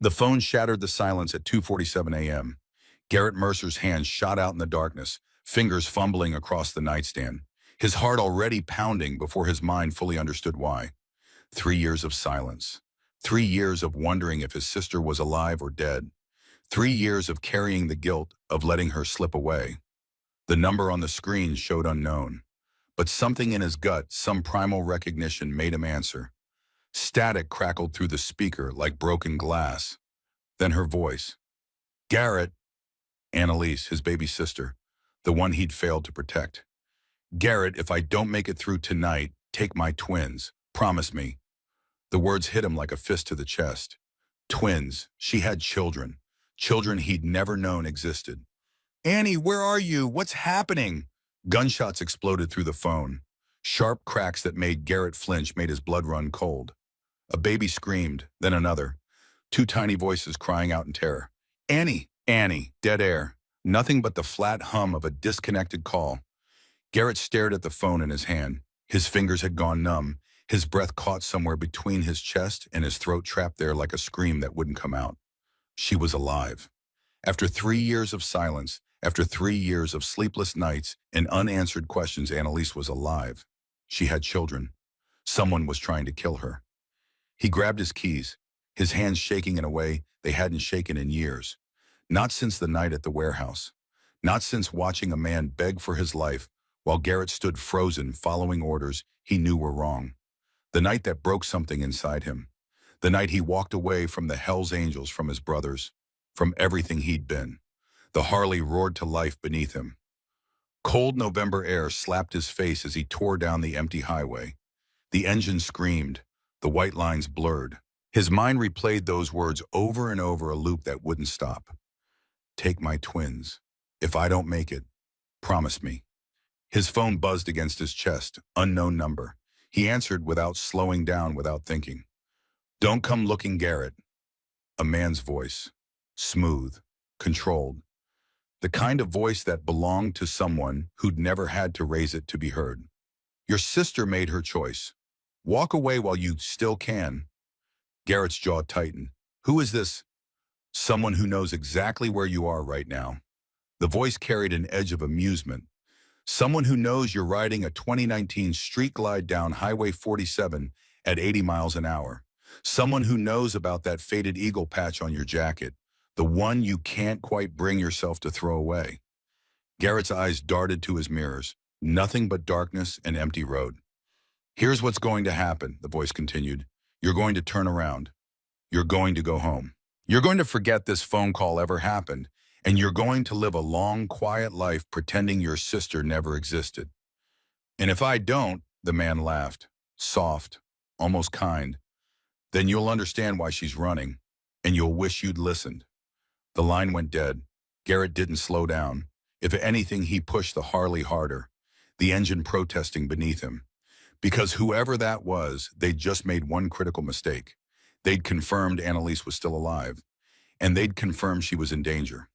The phone shattered the silence at 2:47 a.m. Garrett Mercer's hands shot out in the darkness, fingers fumbling across the nightstand, his heart already pounding before his mind fully understood why. 3 years of silence. 3 years of wondering if his sister was alive or dead. 3 years of carrying the guilt of letting her slip away. The number on the screen showed unknown, but something in his gut, some primal recognition, made him answer. Static crackled through the speaker like broken glass. Then her voice. Garrett. Annalise, his baby sister, the one he'd failed to protect. Garrett, if I don't make it through tonight, take my twins. Promise me. The words hit him like a fist to the chest. Twins. She had children. Children he'd never known existed. Annie, where are you? What's happening? Gunshots exploded through the phone. Sharp cracks that made Garrett flinch made his blood run cold. A baby screamed, then another. Two tiny voices crying out in terror. Annie! Annie! Dead air. Nothing but the flat hum of a disconnected call. Garrett stared at the phone in his hand. His fingers had gone numb. His breath caught somewhere between his chest and his throat, trapped there like a scream that wouldn't come out. She was alive. After 3 years of silence, after 3 years of sleepless nights and unanswered questions, Annalise was alive. She had children. Someone was trying to kill her. He grabbed his keys, his hands shaking in a way they hadn't shaken in years. Not since the night at the warehouse. Not since watching a man beg for his life while Garrett stood frozen, following orders he knew were wrong. The night that broke something inside him. The night he walked away from the hellsangels, from his brothers, from everything he'd been. The Harley roared to life beneath him. Cold November air slapped his face as he tore down the empty highway. The engine screamed, the white lines blurred. His mind replayed those words over and over, a loop that wouldn't stop. Take my twins. If I don't make it, promise me. His phone buzzed against his chest, unknown number. He answered without slowing down, without thinking. Don't come looking, Garrett. A man's voice. Smooth, controlled. The kind of voice that belonged to someone who'd never had to raise it to be heard. Your sister made her choice. Walk away while you still can. Garrett's jaw tightened. Who is this? Someone who knows exactly where you are right now. The voice carried an edge of amusement. Someone who knows you're riding a 2019 street glide down Highway 47 at 80 miles an hour. Someone who knows about that faded eagle patch on your jacket, the one you can't quite bring yourself to throw away. Garrett's eyes darted to his mirrors. Nothing but darkness and empty road. Here's what's going to happen, the voice continued. You're going to turn around. You're going to go home. You're going to forget this phone call ever happened, and you're going to live a long, quiet life pretending your sister never existed. And if I don't, the man laughed, soft, almost kind, then you'll understand why she's running, and you'll wish you'd listened. The line went dead. Garrett didn't slow down. If anything, he pushed the Harley harder, the engine protesting beneath him. Because whoever that was, they'd just made one critical mistake. They'd confirmed Annalise was still alive, and they'd confirmed she was in danger.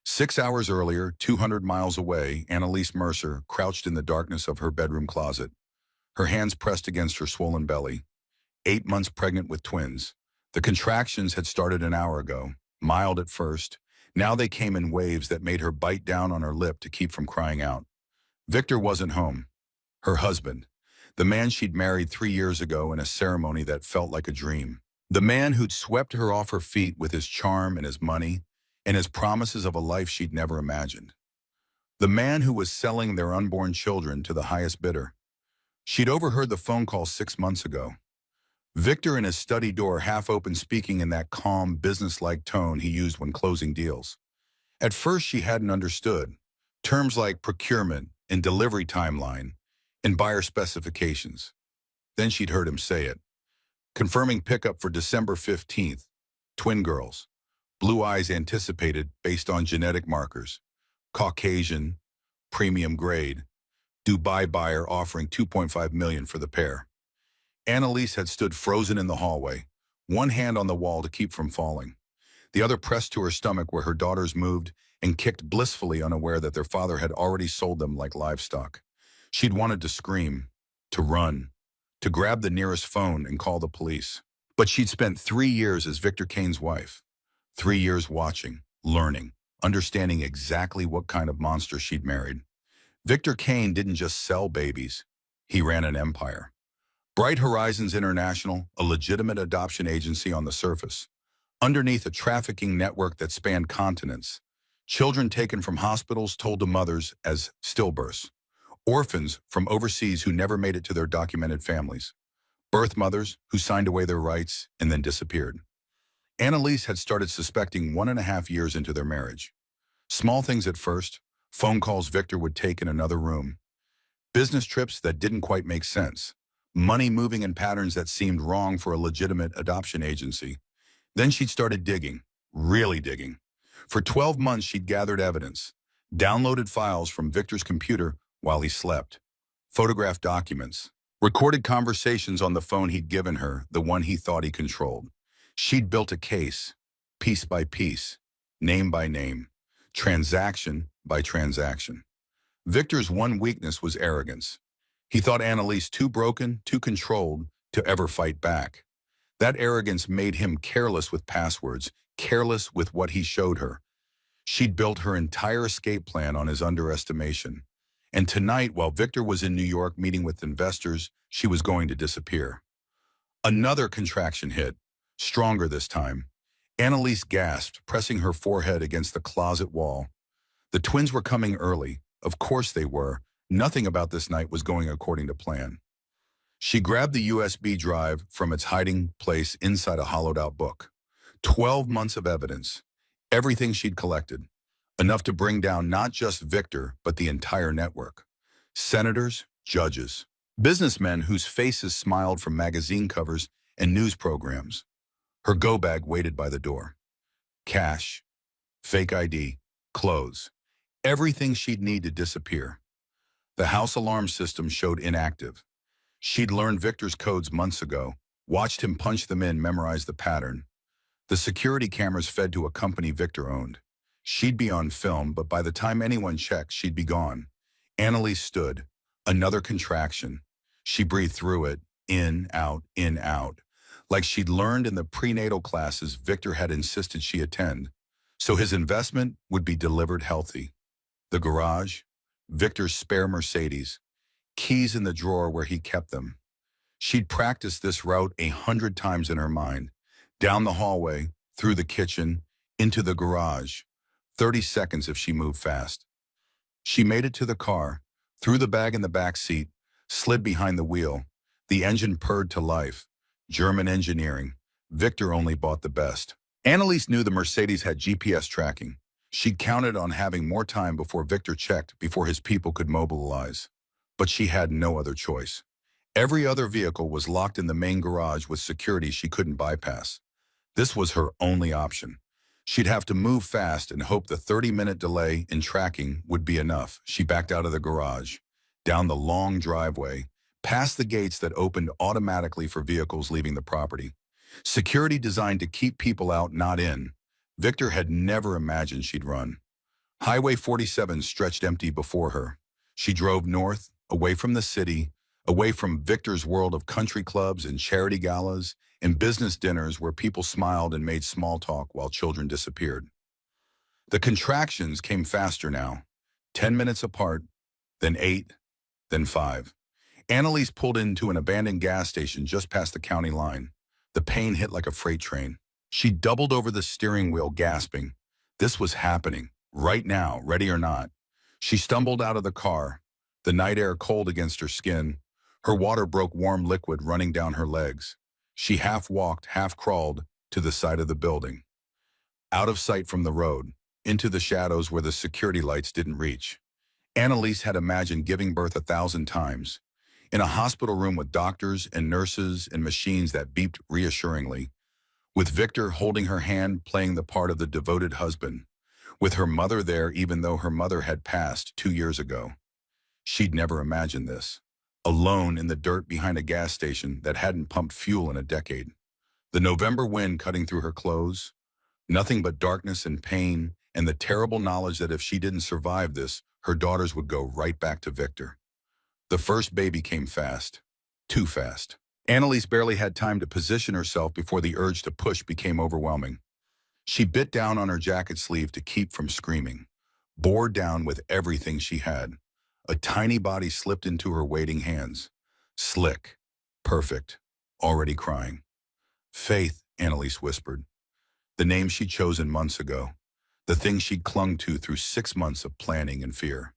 6 hours earlier, 200 miles away, Annalise Mercer crouched in the darkness of her bedroom closet, her hands pressed against her swollen belly. 8 months pregnant with twins. The contractions had started an hour ago, mild at first. Now they came in waves that made her bite down on her lip to keep from crying out. Victor wasn't home. Her husband. The man she'd married 3 years ago in a ceremony that felt like a dream. The man who'd swept her off her feet with his charm and his money and his promises of a life she'd never imagined. The man who was selling their unborn children to the highest bidder. She'd overheard the phone call 6 months ago. Victor in his study door, half open, speaking in that calm, business-like tone he used when closing deals. At first she hadn't understood. Terms like procurement and delivery timeline and buyer specifications. Then she'd heard him say it. Confirming pickup for December 15th. Twin girls. Blue eyes anticipated based on genetic markers. Caucasian, premium grade. Dubai buyer offering $2.5 million for the pair. Annalise had stood frozen in the hallway, one hand on the wall to keep from falling, the other pressed to her stomach where her daughters moved and kicked blissfully, unaware that their father had already sold them like livestock. She'd wanted to scream, to run, to grab the nearest phone and call the police. But she'd spent 3 years as Victor Kane's wife. 3 years watching, learning, understanding exactly what kind of monster she'd married. Victor Kane didn't just sell babies. He ran an empire. Bright Horizons International, a legitimate adoption agency on the surface. Underneath a trafficking network that spanned continents. Children taken from hospitals told to mothers as stillbirths. Orphans from overseas who never made it to their documented families. Birth mothers who signed away their rights and then disappeared. Annalise had started suspecting 1.5 years into their marriage. Small things at first, phone calls Victor would take in another room, business trips that didn't quite make sense, money moving in patterns that seemed wrong for a legitimate adoption agency. Then she'd started digging, really digging. For 12 months, she'd gathered evidence, downloaded files from Victor's computer while he slept, photographed documents, recorded conversations on the phone he'd given her, the one he thought he controlled. She'd built a case, piece by piece, name by name, transaction by transaction. Victor's one weakness was arrogance. He thought Annalise too broken, too controlled to ever fight back. That arrogance made him careless with passwords, careless with what he showed her. She'd built her entire escape plan on his underestimation. And tonight, while Victor was in New York meeting with investors, she was going to disappear. Another contraction hit, stronger this time. Annalise gasped, pressing her forehead against the closet wall. The twins were coming early. Of course they were. Nothing about this night was going according to plan. She grabbed the USB drive from its hiding place inside a hollowed-out book. 12 months of evidence. Everything she'd collected. Enough to bring down not just Victor, but the entire network. Senators, judges, businessmen whose faces smiled from magazine covers and news programs. Her go-bag waited by the door. Cash, fake ID, clothes. Everything she'd need to disappear. The house alarm system showed inactive. She'd learned Victor's codes months ago, watched him punch them in, memorized the pattern. The security cameras fed to a company Victor owned. She'd be on film, but by the time anyone checked, she'd be gone. Annalise stood. Another contraction. She breathed through it, in, out, like she'd learned in the prenatal classes Victor had insisted she attend. So his investment would be delivered healthy. The garage, Victor's spare Mercedes, keys in the drawer where he kept them. She'd practiced this route 100 times in her mind. Down the hallway, through the kitchen, into the garage. 30 seconds if she moved fast. She made it to the car, threw the bag in the back seat, slid behind the wheel. The engine purred to life. German engineering. Victor only bought the best. Annalise knew the Mercedes had GPS tracking. She'd counted on having more time before Victor checked, before his people could mobilize. But she had no other choice. Every other vehicle was locked in the main garage with security she couldn't bypass. This was her only option. She'd have to move fast and hope the 30-minute delay in tracking would be enough. She backed out of the garage, down the long driveway, past the gates that opened automatically for vehicles leaving the property. Security designed to keep people out, not in. Victor had never imagined she'd run. Highway 47 stretched empty before her. She drove north, away from the city, away from Victor's world of country clubs and charity galas and business dinners where people smiled and made small talk while children disappeared. The contractions came faster now, 10 minutes apart, then 8, then 5. Annalise pulled into an abandoned gas station just past the county line. The pain hit like a freight train. She doubled over the steering wheel, gasping. This was happening, right now, ready or not. She stumbled out of the car, the night air cold against her skin. Her water broke warm liquid running down her legs. She half walked, half crawled to the side of the building. Out of sight from the road, into the shadows where the security lights didn't reach. Annalise had imagined giving birth 1,000 times. In a hospital room with doctors and nurses and machines that beeped reassuringly. With Victor holding her hand, playing the part of the devoted husband. With her mother there, even though her mother had passed 2 years ago. She'd never imagined this. Alone in the dirt behind a gas station that hadn't pumped fuel in a decade. The November wind cutting through her clothes. Nothing but darkness and pain, and the terrible knowledge that if she didn't survive this, her daughters would go right back to Victor. The first baby came fast. Too fast. Annalise barely had time to position herself before the urge to push became overwhelming. She bit down on her jacket sleeve to keep from screaming, bore down with everything she had. A tiny body slipped into her waiting hands. Slick, perfect, already crying. Faith, Annalise whispered. The name she'd chosen months ago. The thing she'd clung to through 6 months of planning and fear.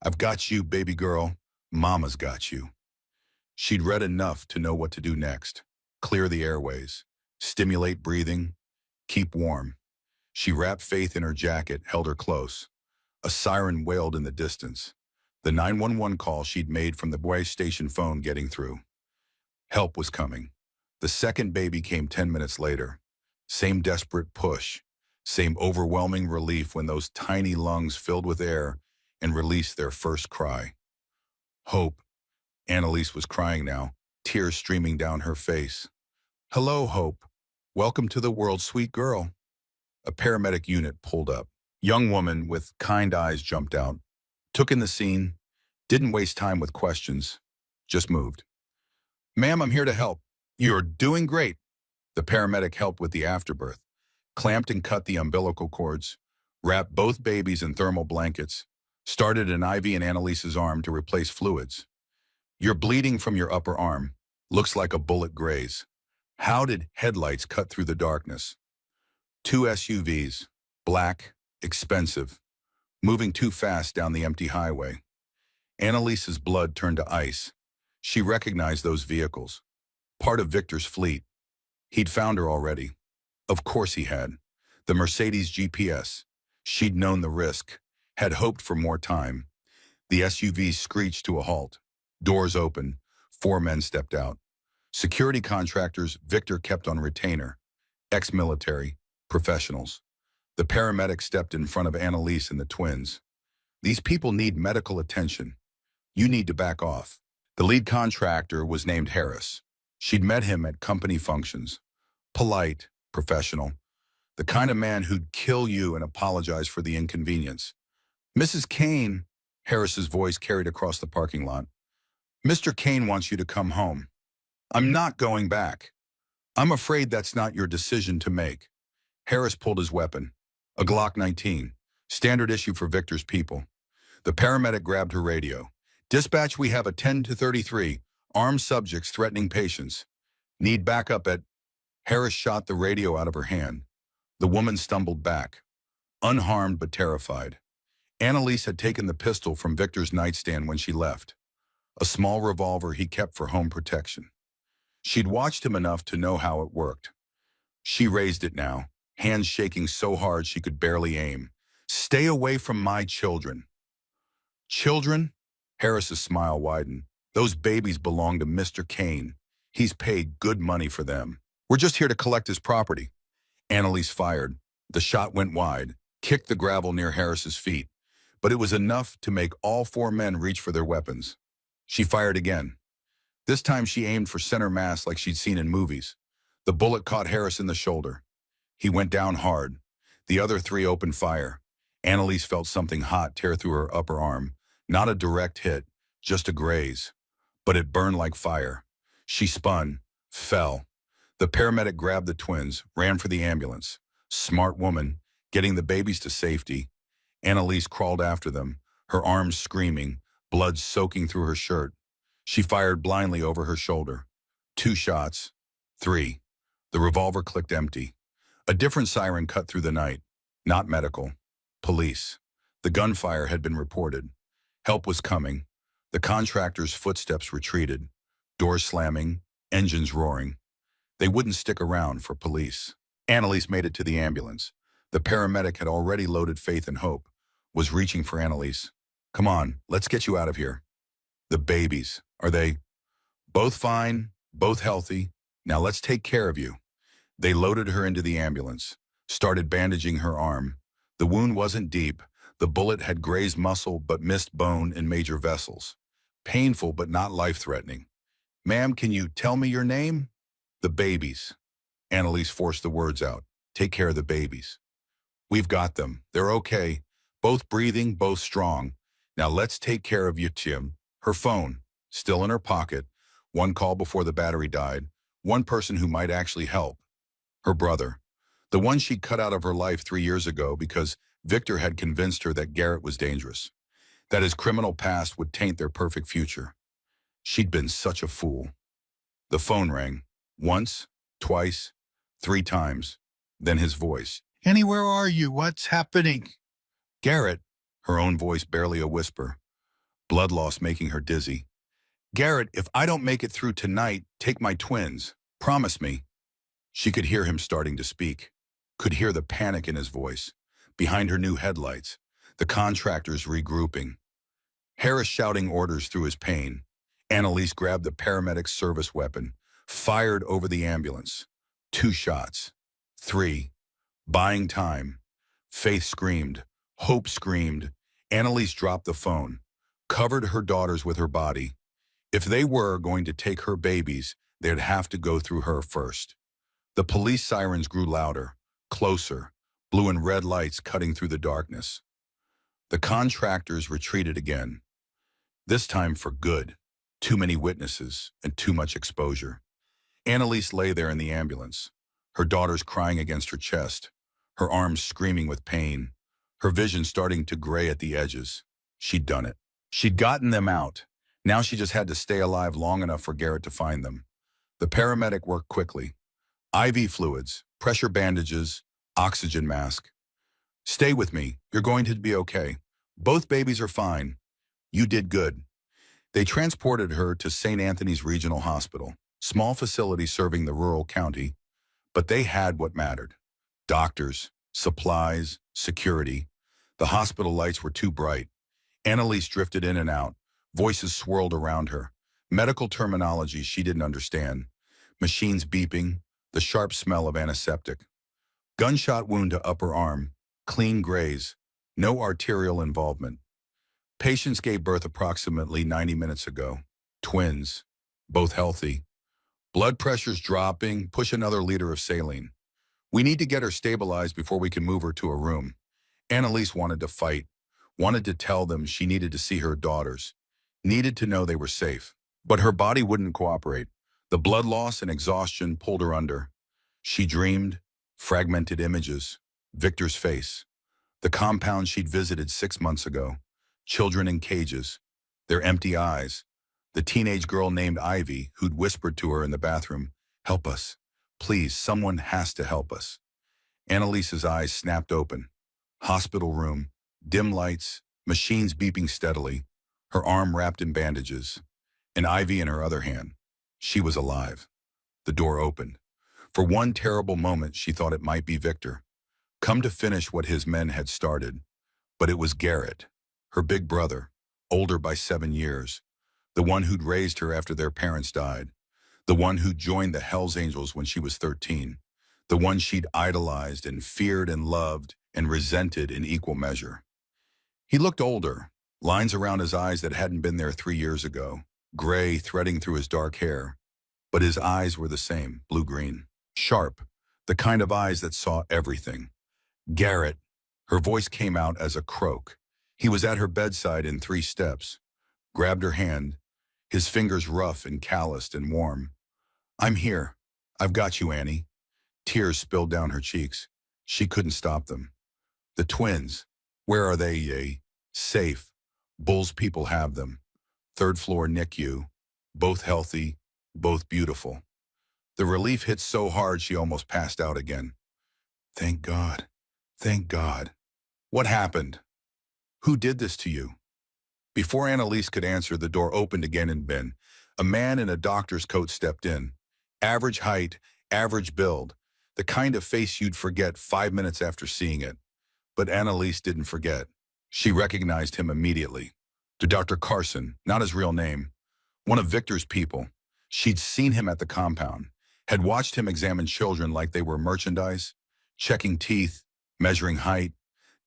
I've got you, baby girl. Mama's got you. She'd read enough to know what to do next. Clear the airways. Stimulate breathing. Keep warm. She wrapped Faith in her jacket, held her close. A siren wailed in the distance. The 911 call she'd made from the way station phone getting through. Help was coming. The second baby came 10 minutes later. Same desperate push. Same overwhelming relief when those tiny lungs filled with air and released their first cry. Hope. Annalise was crying now, tears streaming down her face. Hello, Hope. Welcome to the world, sweet girl. A paramedic unit pulled up. Young woman with kind eyes jumped out, took in the scene, didn't waste time with questions, just moved. Ma'am, I'm here to help. You're doing great. The paramedic helped with the afterbirth, clamped and cut the umbilical cords, wrapped both babies in thermal blankets, started an IV in Annalise's arm to replace fluids. You're bleeding from your upper arm. Looks like a bullet graze. How did headlights cut through the darkness? 2 SUVs, black, expensive, moving too fast down the empty highway. Annalise's blood turned to ice. She recognized those vehicles. Part of Victor's fleet. He'd found her already. Of course he had. The Mercedes GPS. She'd known the risk, had hoped for more time. The SUV screeched to a halt. Doors opened. 4 men stepped out. Security contractors Victor kept on retainer. Ex-military, professionals. The paramedic stepped in front of Annalise and the twins. These people need medical attention. You need to back off. The lead contractor was named Harris. She'd met him at company functions. Polite, professional. The kind of man who'd kill you and apologize for the inconvenience. Mrs. Kane, Harris's voice carried across the parking lot. Mr. Kane wants you to come home. I'm not going back. I'm afraid that's not your decision to make. Harris pulled his weapon, a Glock 19, standard issue for Victor's people. The paramedic grabbed her radio. Dispatch, we have a 10 to 33, armed subjects threatening patients. Need backup at... Harris shot the radio out of her hand. The woman stumbled back, unharmed but terrified. Annalise had taken the pistol from Victor's nightstand when she left, a small revolver he kept for home protection. She'd watched him enough to know how it worked. She raised it now, hands shaking so hard she could barely aim. Stay away from my children. Children? Harris's smile widened. Those babies belong to Mr. Kane. He's paid good money for them. We're just here to collect his property. Annalise fired. The shot went wide, kicked the gravel near Harris's feet, but it was enough to make all 4 men reach for their weapons. She fired again. This time she aimed for center mass like she'd seen in movies. The bullet caught Harris in the shoulder. He went down hard. The other 3 opened fire. Annalise felt something hot tear through her upper arm. Not a direct hit, just a graze. But it burned like fire. She spun, fell. The paramedic grabbed the twins, ran for the ambulance. Smart woman, getting the babies to safety. Annalise crawled after them, her arms screaming, blood soaking through her shirt. She fired blindly over her shoulder. 2 shots. 3. The revolver clicked empty. A different siren cut through the night. Not medical. Police. The gunfire had been reported. Help was coming. The contractor's footsteps retreated. Doors slamming, engines roaring. They wouldn't stick around for police. Annalise made it to the ambulance. The paramedic had already loaded Faith and Hope, was reaching for Annalise. Come on, let's get you out of here. The babies, are they? Both fine, both healthy. Now let's take care of you. They loaded her into the ambulance, started bandaging her arm. The wound wasn't deep. The bullet had grazed muscle but missed bone and major vessels. Painful but not life-threatening. Ma'am, can you tell me your name? The babies. Annalise forced the words out. Take care of the babies. We've got them. They're okay. Both breathing, both strong. Now let's take care of you, Tim. Her phone, still in her pocket, One call before the battery died. One person who might actually help. Her brother. The one she'd cut out of her life 3 years ago because Victor had convinced her that Garrett was dangerous, that his criminal past would taint their perfect future. She'd been such a fool. The phone rang. Once, twice, 3 times. Then his voice. "Annie, where are you? What's happening?" "Garrett," her own voice barely a whisper, blood loss making her dizzy. "Garrett, if I don't make it through tonight, take my twins. Promise me." She could hear him starting to speak, could hear the panic in his voice. Behind her new headlights, the contractors regrouping. Harris shouting orders through his pain. Annalise grabbed the paramedic's service weapon, fired over the ambulance. 2 shots. 3. Buying time. Faith screamed. Hope screamed. Annalise dropped the phone, covered her daughters with her body. If they were going to take her babies, they'd have to go through her first. The police sirens grew louder, closer, blue and red lights cutting through the darkness. The contractors retreated again, this time for good. Too many witnesses and too much exposure. Annalise lay there in the ambulance, her daughters crying against her chest, her arms screaming with pain, her vision starting to gray at the edges. She'd done it. She'd gotten them out. Now she just had to stay alive long enough for Garrett to find them. The paramedic worked quickly. IV fluids, pressure bandages, oxygen mask. "Stay with me. You're going to be okay. Both babies are fine. You did good." They transported her to St. Anthony's Regional Hospital, small facility serving the rural county, but they had what mattered. Doctors, supplies, security. The hospital lights were too bright. Annalise drifted in and out. Voices swirled around her. Medical terminology she didn't understand. Machines beeping, the sharp smell of antiseptic. Gunshot wound to upper arm, clean graze, no arterial involvement. Patients gave birth approximately 90 minutes ago. Twins, both healthy. Blood pressure's dropping, push another liter of saline. "We need to get her stabilized before we can move her to a room." Annalise wanted to fight, wanted to tell them she needed to see her daughters, needed to know they were safe. But her body wouldn't cooperate. The blood loss and exhaustion pulled her under. She dreamed, fragmented images, Victor's face, the compound she'd visited 6 months ago, children in cages, their empty eyes, the teenage girl named Ivy who'd whispered to her in the bathroom, "Help us. Please, someone has to help us." Annalise's eyes snapped open. Hospital room, dim lights, machines beeping steadily, her arm wrapped in bandages, and Ivy in her other hand. She was alive. The door opened. For one terrible moment, she thought it might be Victor, come to finish what his men had started. But it was Garrett, her big brother, older by 7 years, the one who'd raised her after their parents died, the one who joined the hellsangels when she was 13, the one she'd idolized and feared and loved and resented in equal measure. He looked older, lines around his eyes that hadn't been there 3 years ago, gray threading through his dark hair. But his eyes were the same, blue-green, sharp, the kind of eyes that saw everything. "Garrett," her voice came out as a croak. He was at her bedside in 3 steps, grabbed her hand, his fingers rough and calloused and warm. "I'm here. I've got you, Annie." Tears spilled down her cheeks. She couldn't stop them. "The twins, where are they, Ye?" "Safe. Bull's people have them. 3rd floor NICU. Both healthy, both beautiful." The relief hit so hard she almost passed out again. "Thank God. Thank God. What happened? Who did this to you?" Before Annalise could answer, the door opened again and a man in a doctor's coat stepped in. Average height, average build, the kind of face you'd forget 5 minutes after seeing it. But Annalise didn't forget. She recognized him immediately. To Dr. Carson, not his real name, one of Victor's people. She'd seen him at the compound, had watched him examine children like they were merchandise, checking teeth, measuring height,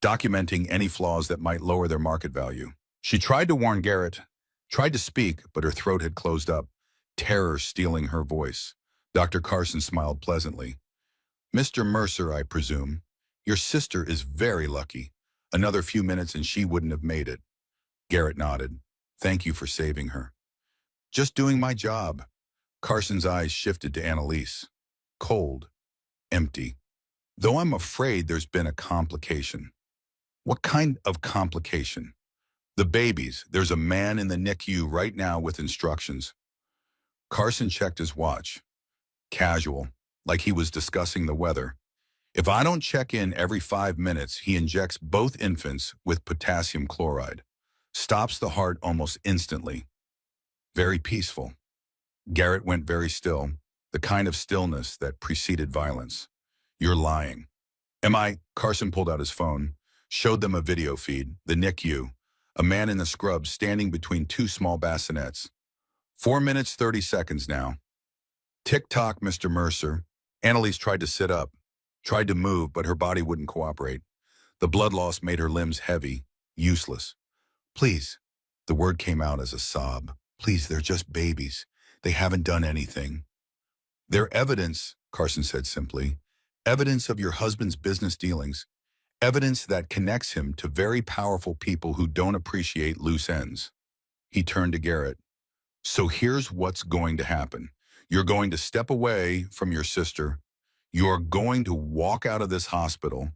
documenting any flaws that might lower their market value. She tried to warn Garrett, tried to speak, but her throat had closed up, terror stealing her voice. Dr. Carson smiled pleasantly. "Mr. Mercer, I presume. Your sister is very lucky. Another few minutes and she wouldn't have made it." Garrett nodded. "Thank you for saving her." "Just doing my job." Carson's eyes shifted to Annalise. Cold, empty. Though I'm afraid there's been a complication. What kind of complication? The babies. There's a man in the NICU right now with instructions. Carson checked his watch. Casual, like he was discussing the weather. If I don't check in every 5 minutes, he injects both infants with potassium chloride. Stops the heart almost instantly. Very peaceful. Garrett went very still, the kind of stillness that preceded violence. You're lying. Am I? Carson pulled out his phone, showed them a video feed, the NICU, a man in the scrubs standing between two small bassinets. 4 minutes, 30 seconds now. Tick-tock, Mr. Mercer. Annalise tried to sit up, tried to move, but her body wouldn't cooperate. The blood loss made her limbs heavy, useless. Please. The word came out as a sob. Please, they're just babies. They haven't done anything. They're evidence, Carson said simply. Evidence of your husband's business dealings. Evidence that connects him to very powerful people who don't appreciate loose ends. He turned to Garrett. So here's what's going to happen. You're going to step away from your sister. You're going to walk out of this hospital.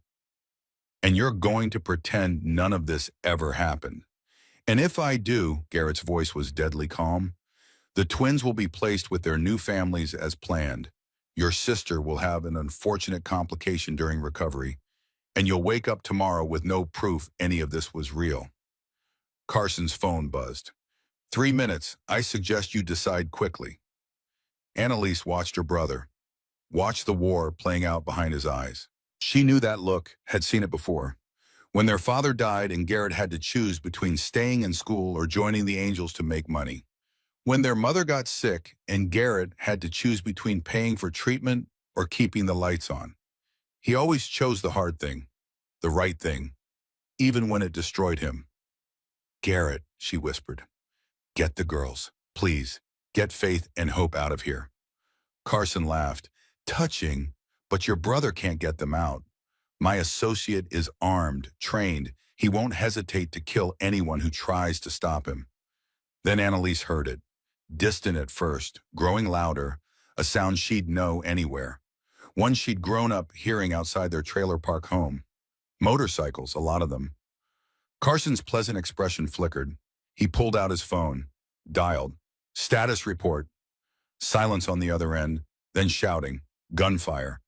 And you're going to pretend none of this ever happened. And if I do, Garrett's voice was deadly calm, the twins will be placed with their new families as planned. Your sister will have an unfortunate complication during recovery, and you'll wake up tomorrow with no proof any of this was real. Carson's phone buzzed. 3 minutes. I suggest you decide quickly. Annalise watched her brother, watched the war playing out behind his eyes. She knew that look, had seen it before. When their father died and Garrett had to choose between staying in school or joining the Angels to make money. When their mother got sick and Garrett had to choose between paying for treatment or keeping the lights on. He always chose the hard thing, the right thing, even when it destroyed him. Garrett, she whispered, get the girls, please. Get Faith and Hope out of here. Carson laughed. Touching, but your brother can't get them out. My associate is armed, trained. He won't hesitate to kill anyone who tries to stop him. Then Annalise heard it. Distant at first, growing louder, a sound she'd know anywhere. One she'd grown up hearing outside their trailer park home. Motorcycles, a lot of them. Carson's pleasant expression flickered. He pulled out his phone, dialed. Status report. Silence on the other end, then shouting. Gunfire.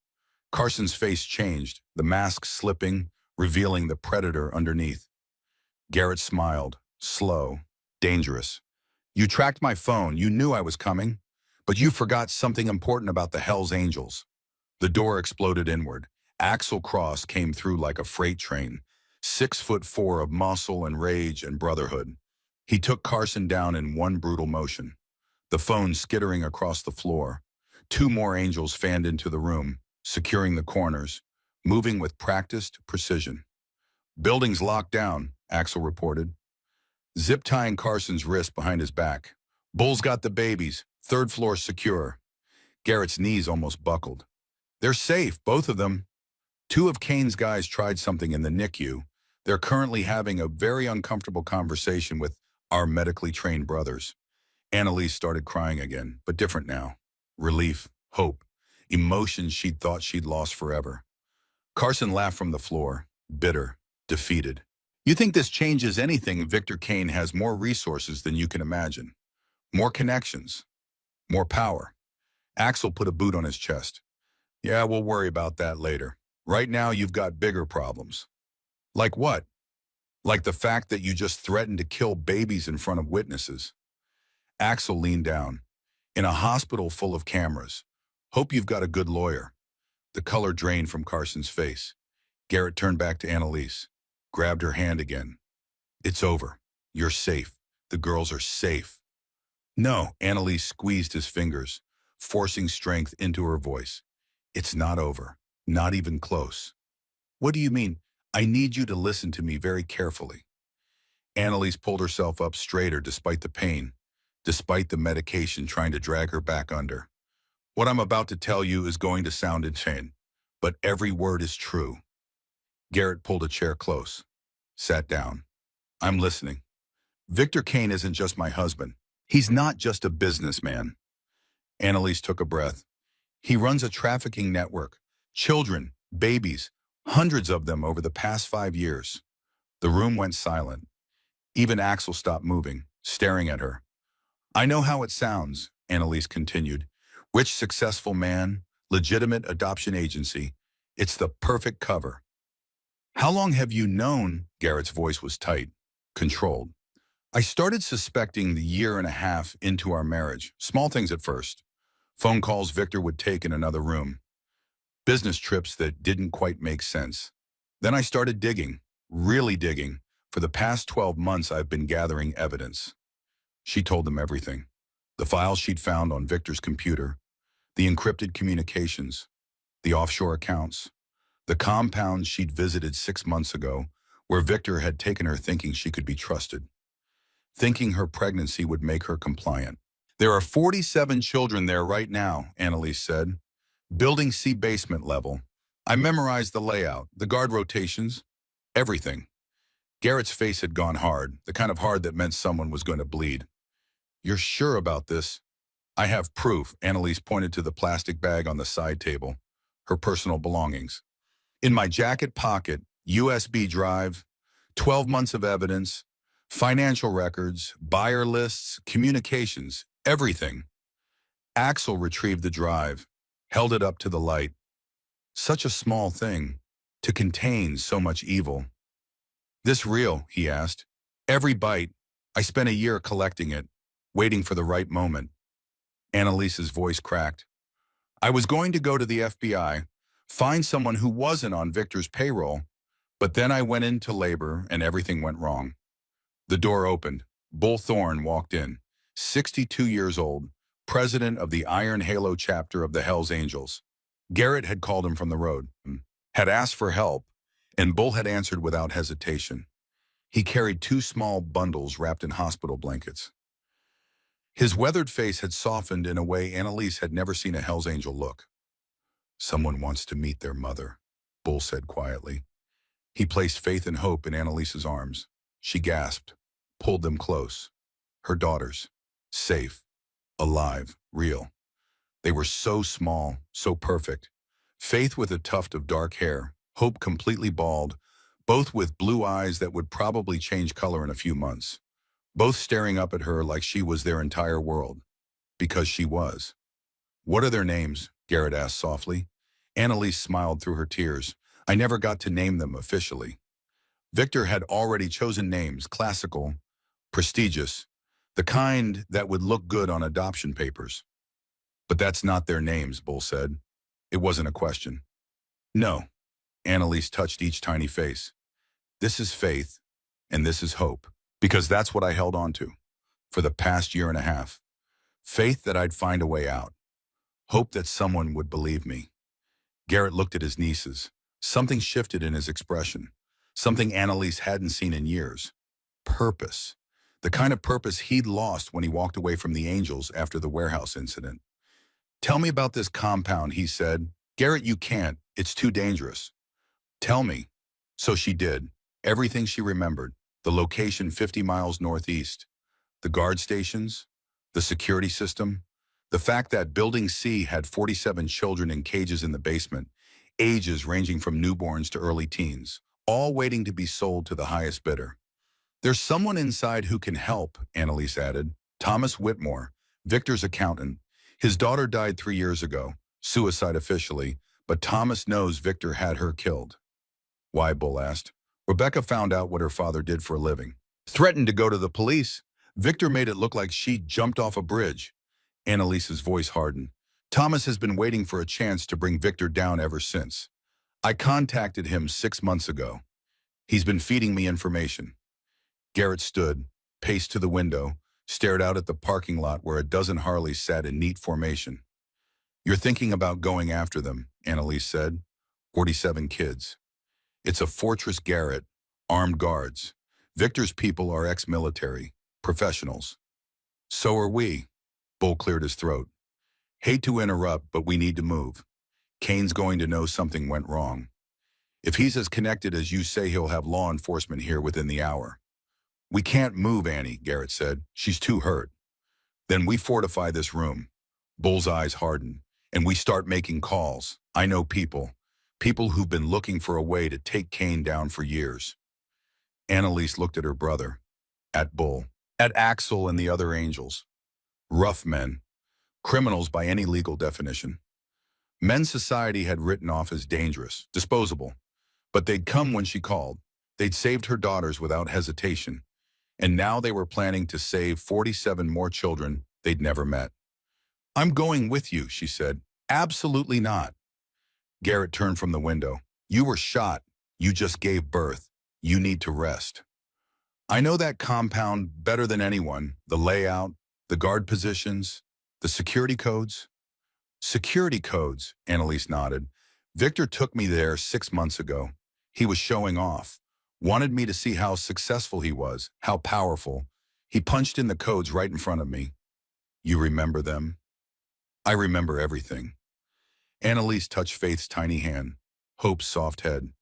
Carson's face changed, the mask slipping, revealing the predator underneath. Garrett smiled, slow, dangerous. You tracked my phone. You knew I was coming. But you forgot something important about the Hells Angels. The door exploded inward. Axel Cross came through like a freight train. 6'4" of muscle and rage and brotherhood. He took Carson down in one brutal motion. The phone skittering across the floor. 2 more Angels fanned into the room, securing the corners, moving with practiced precision. Building's locked down, Axel reported. Zip-tying Carson's wrist behind his back. Bull's got the babies, 3rd floor secure. Garrett's knees almost buckled. They're safe, both of them. 2 of Kane's guys tried something in the NICU. They're currently having a very uncomfortable conversation with our medically trained brothers. Annalise started crying again, but different now. Relief, hope, emotions she'd thought she'd lost forever. Carson laughed from the floor, bitter, defeated. You think this changes anything? Victor Kane has more resources than you can imagine. More connections, more power. Axel put a boot on his chest. Yeah, we'll worry about that later. Right now, you've got bigger problems. Like what? Like the fact that you just threatened to kill babies in front of witnesses. Axel leaned down. In a hospital full of cameras. Hope you've got a good lawyer. The color drained from Carson's face. Garrett turned back to Annalise, grabbed her hand again. It's over. You're safe. The girls are safe. No, Annalise squeezed his fingers, forcing strength into her voice. It's not over. Not even close. What do you mean? I need you to listen to me very carefully. Annalise pulled herself up straighter despite the pain, despite the medication trying to drag her back under. What I'm about to tell you is going to sound insane, but every word is true. Garrett pulled a chair close, sat down. I'm listening. Victor Kane isn't just my husband. He's not just a businessman. Annalise took a breath. He runs a trafficking network. Children, babies, hundreds of them over the past 5 years. The room went silent. Even Axel stopped moving, staring at her. I know how it sounds, Annalise continued. Rich, successful man, legitimate adoption agency. It's the perfect cover. How long have you known? Garrett's voice was tight, controlled. I started suspecting the year and a half into our marriage. Small things at first. Phone calls Victor would take in another room. Business trips that didn't quite make sense. Then I started digging, really digging. For the past 12 months, I've been gathering evidence. She told them everything. The files she'd found on Victor's computer, the encrypted communications, the offshore accounts, the compound she'd visited 6 months ago, where Victor had taken her thinking she could be trusted, thinking her pregnancy would make her compliant. There are 47 children there right now, Annalise said. Building C basement level. I memorized the layout, the guard rotations, everything. Garrett's face had gone hard, the kind of hard that meant someone was going to bleed. You're sure about this? I have proof, Annalise pointed to the plastic bag on the side table, her personal belongings. In my jacket pocket, USB drive, 12 months of evidence, financial records, buyer lists, communications, everything. Axel retrieved the drive, held it up to the light. Such a small thing, to contain so much evil. This real? He asked. Every byte. I spent a year collecting it, waiting for the right moment. Annalise's voice cracked. I was going to go to the FBI, find someone who wasn't on Victor's payroll, but then I went into labor and everything went wrong. The door opened. Bull Thorne walked in, 62 years old, president of the Iron Halo chapter of the Hells Angels. Garrett had called him from the road, had asked for help, and Bull had answered without hesitation. He carried 2 small bundles wrapped in hospital blankets. His weathered face had softened in a way Annalise had never seen a Hells Angel look. Someone wants to meet their mother, Bull said quietly. He placed faith and hope in Annalise's arms. She gasped, pulled them close. Her daughters, safe, alive, real. They were so small, so perfect. Faith with a tuft of dark hair, Hope completely bald, both with blue eyes that would probably change color in a few months. Both staring up at her like she was their entire world. Because she was. What are their names? Garrett asked softly. Annalise smiled through her tears. I never got to name them officially. Victor had already chosen names, classical, prestigious, the kind that would look good on adoption papers. But that's not their names, Bull said. It wasn't a question. No. Annalise touched each tiny face. This is faith, and this is hope. Because that's what I held on to for the past year and a half. Faith that I'd find a way out. Hope that someone would believe me. Garrett looked at his nieces. Something shifted in his expression. Something Annalise hadn't seen in years. Purpose. The kind of purpose he'd lost when he walked away from the Angels after the warehouse incident. Tell me about this compound, he said. Garrett, you can't. It's too dangerous. Tell me. So she did. Everything she remembered. The location 50 miles northeast. The guard stations. The security system. The fact that Building C had 47 children in cages in the basement. Ages ranging from newborns to early teens. All waiting to be sold to the highest bidder. There's someone inside who can help, Annalise added. Thomas Whitmore, Victor's accountant. His daughter died 3 years ago. Suicide officially. But Thomas knows Victor had her killed. Why? Bull asked. Rebecca found out what her father did for a living. Threatened to go to the police. Victor made it look like she jumped off a bridge. Annalise's voice hardened. Thomas has been waiting for a chance to bring Victor down ever since. I contacted him 6 months ago. He's been feeding me information. Garrett stood, paced to the window, stared out at the parking lot where a dozen Harleys sat in neat formation. You're thinking about going after them, Annalise said. 47 kids. It's a fortress, Garrett. Armed guards. Victor's people are ex-military, professionals. So are we. Bull cleared his throat. Hate to interrupt, but we need to move. Kane's going to know something went wrong. If he's as connected as you say, he'll have law enforcement here within the hour. We can't move Annie, Garrett said. She's too hurt. Then we fortify this room. Bull's eyes harden, and we start making calls. I know people who've been looking for a way to take Kane down for years. Annalise looked at her brother, at Bull, at Axel and the other angels. Rough men, criminals by any legal definition. Men society had written off as dangerous, disposable. But they'd come when she called. They'd saved her daughters without hesitation. And now they were planning to save 47 more children they'd never met. "I'm going with you," she said. "Absolutely not." Garrett turned from the window. "You were shot. You just gave birth. You need to rest." "I know that compound better than anyone. The layout, the guard positions, the security codes." "Security codes," Annalise nodded. "Victor took me there 6 months ago. He was showing off. Wanted me to see how successful he was, how powerful. He punched in the codes right in front of me." "You remember them?" "I remember everything." Annalise touched Faith's tiny hand, Hope's soft head.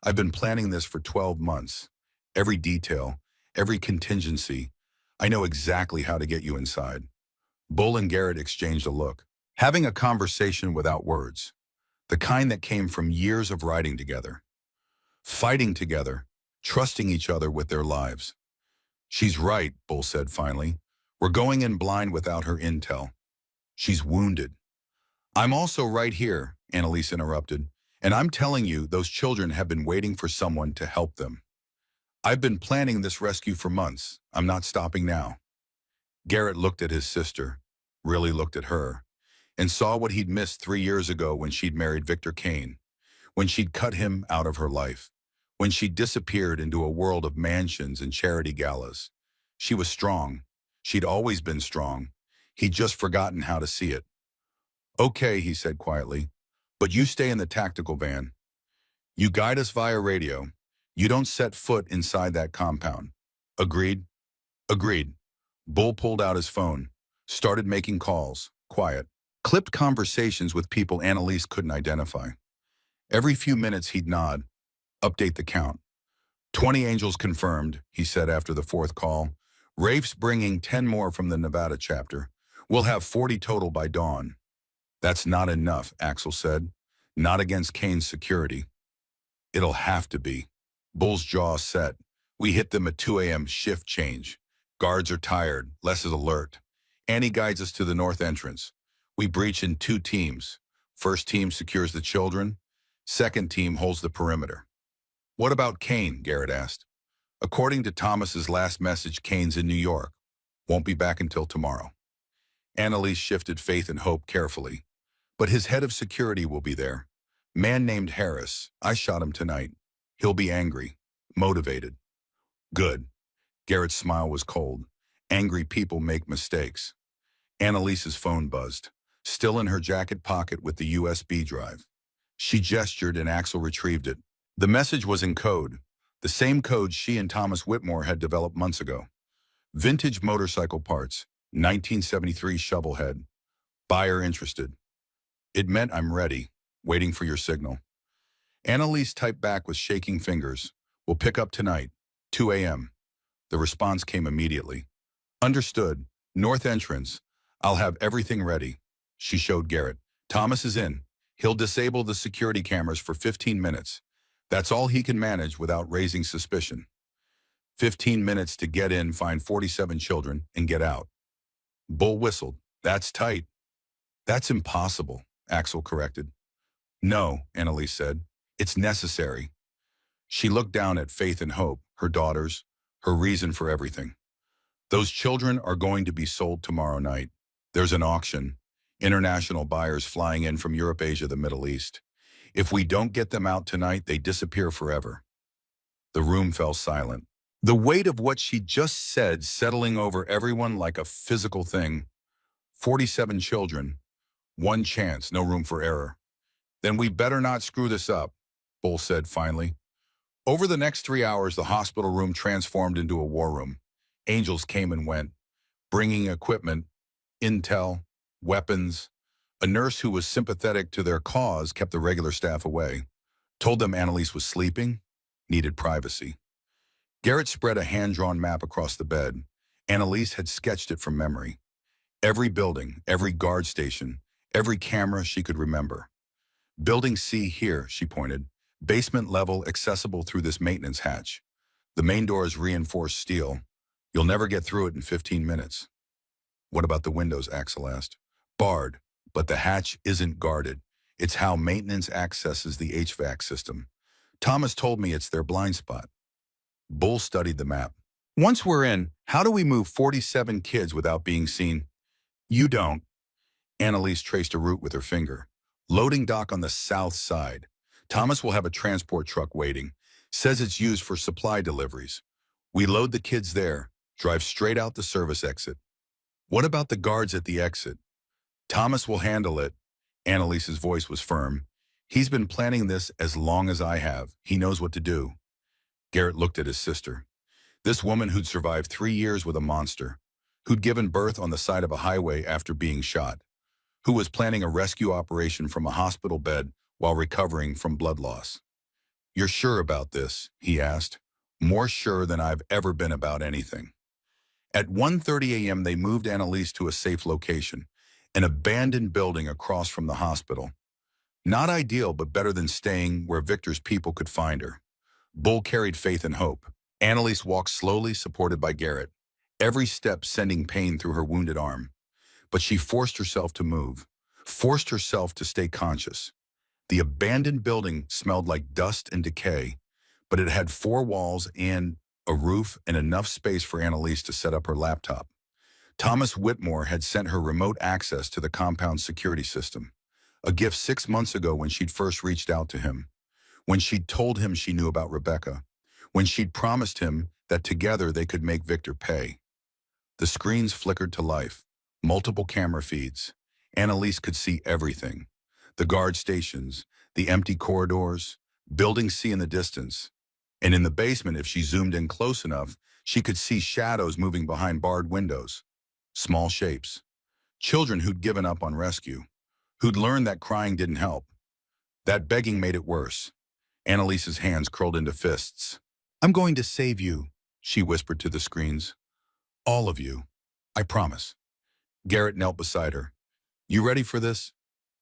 "I've been planning this for 12 months. Every detail, every contingency. I know exactly how to get you inside." Bull and Garrett exchanged a look, having a conversation without words, the kind that came from years of riding together, fighting together, trusting each other with their lives. "She's right," Bull said finally. "We're going in blind without her intel. She's wounded." "I'm also right here," Annalise interrupted. "And I'm telling you, those children have been waiting for someone to help them. I've been planning this rescue for months. I'm not stopping now." Garrett looked at his sister, really looked at her, and saw what he'd missed 3 years ago when she'd married Victor Kane, when she'd cut him out of her life, when she'd disappeared into a world of mansions and charity galas. She was strong. She'd always been strong. He'd just forgotten how to see it. "Okay," he said quietly, "but you stay in the tactical van. You guide us via radio. You don't set foot inside that compound. Agreed?" "Agreed." Bull pulled out his phone, started making calls, quiet, clipped conversations with people Annalise couldn't identify. Every few minutes he'd nod, update the count. 20 angels confirmed, he said after the fourth call. "Rafe's bringing 10 more from the Nevada chapter. We'll have 40 total by dawn." "That's not enough," Axel said. "Not against Kane's security." "It'll have to be." Bull's jaw set. "We hit them at 2 a.m. shift change. Guards are tired, less is alert. Annie guides us to the north entrance. We breach in 2 teams. First team secures the children. Second team holds the perimeter." "What about Kane?" Garrett asked. "According to Thomas's last message, Kane's in New York. Won't be back until tomorrow." Annalise shifted Faith and Hope carefully. "But his head of security will be there. Man named Harris. I shot him tonight. He'll be angry, motivated." "Good." Garrett's smile was cold. "Angry people make mistakes." Annalise's phone buzzed, still in her jacket pocket with the USB drive. She gestured and Axel retrieved it. The message was in code, the same code she and Thomas Whitmore had developed months ago. "Vintage motorcycle parts, 1973 shovelhead. Buyer interested." It meant "I'm ready, waiting for your signal." Annalise typed back with shaking fingers. "We'll pick up tonight, 2 a.m. The response came immediately. "Understood. North entrance. I'll have everything ready." She showed Garrett. "Thomas is in. He'll disable the security cameras for 15 minutes. That's all he can manage without raising suspicion. 15 minutes to get in, find 47 children, and get out." Bull whistled. "That's tight." "That's impossible," Axel corrected. "No," Annalise said. "It's necessary." She looked down at Faith and Hope, her daughters, her reason for everything. "Those children are going to be sold tomorrow night. There's an auction. International buyers flying in from Europe, Asia, the Middle East. If we don't get them out tonight, they disappear forever." The room fell silent. The weight of what she just said settling over everyone like a physical thing. 47 children. One chance, no room for error. "Then we better not screw this up," Bull said finally. Over the next 3 hours, the hospital room transformed into a war room. Angels came and went, bringing equipment, intel, weapons. A nurse who was sympathetic to their cause kept the regular staff away, told them Annalise was sleeping, needed privacy. Garrett spread a hand-drawn map across the bed. Annalise had sketched it from memory. Every building, every guard station, every camera she could remember. Building C here, she pointed. Basement level, accessible through this maintenance hatch. The main door is reinforced steel. You'll never get through it in 15 minutes. What about the windows, Axel asked. Barred, but the hatch isn't guarded. It's how maintenance accesses the HVAC system. Thomas told me it's their blind spot. Bull studied the map. Once we're in, how do we move 47 kids without being seen? You don't. Annalise traced a route with her finger. Loading dock on the south side. Thomas will have a transport truck waiting. Says it's used for supply deliveries. We load the kids there, drive straight out the service exit. What about the guards at the exit? Thomas will handle it. Annalise's voice was firm. He's been planning this as long as I have. He knows what to do. Garrett looked at his sister. This woman who'd survived 3 years with a monster, who'd given birth on the side of a highway after being shot, who was planning a rescue operation from a hospital bed while recovering from blood loss. You're sure about this? He asked. More sure than I've ever been about anything. At 1:30 a.m. they moved Annalise to a safe location, an abandoned building across from the hospital. Not ideal, but better than staying where Victor's people could find her. Bull carried faith and hope. Annalise walked slowly, supported by Garrett, every step sending pain through her wounded arm. But she forced herself to move, forced herself to stay conscious. The abandoned building smelled like dust and decay, but it had 4 walls and a roof and enough space for Annalise to set up her laptop. Thomas Whitmore had sent her remote access to the compound security system, a gift 6 months ago when she'd first reached out to him, when she'd told him she knew about Rebecca, when she'd promised him that together they could make Victor pay. The screens flickered to life, multiple camera feeds. Annalise could see everything. The guard stations, the empty corridors, Building C in the distance. And in the basement, if she zoomed in close enough, she could see shadows moving behind barred windows. Small shapes. Children who'd given up on rescue, who'd learned that crying didn't help. That begging made it worse. Annalise's hands curled into fists. I'm going to save you, she whispered to the screens. All of you. I promise. Garrett knelt beside her. You ready for this?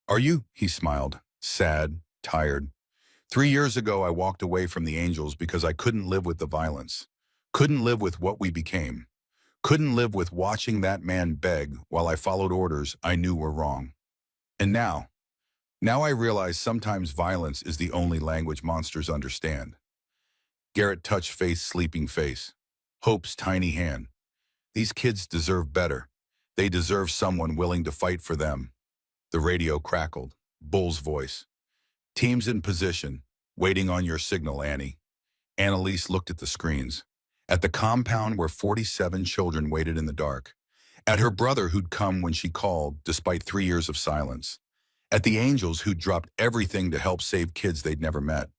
Are you? He smiled, sad, tired. 3 years ago, I walked away from the angels because I couldn't live with the violence, couldn't live with what we became, couldn't live with watching that man beg while I followed orders I knew were wrong. And now I realize sometimes violence is the only language monsters understand. Garrett touched Faith's sleeping face, Hope's tiny hand. These kids deserve better. They deserve someone willing to fight for them. The radio crackled. Bull's voice. Teams in position, waiting on your signal, Annie. Annalise looked at the screens. At the compound where 47 children waited in the dark. At her brother who'd come when she called, despite 3 years of silence. At the angels who'd dropped everything to help save kids they'd never met.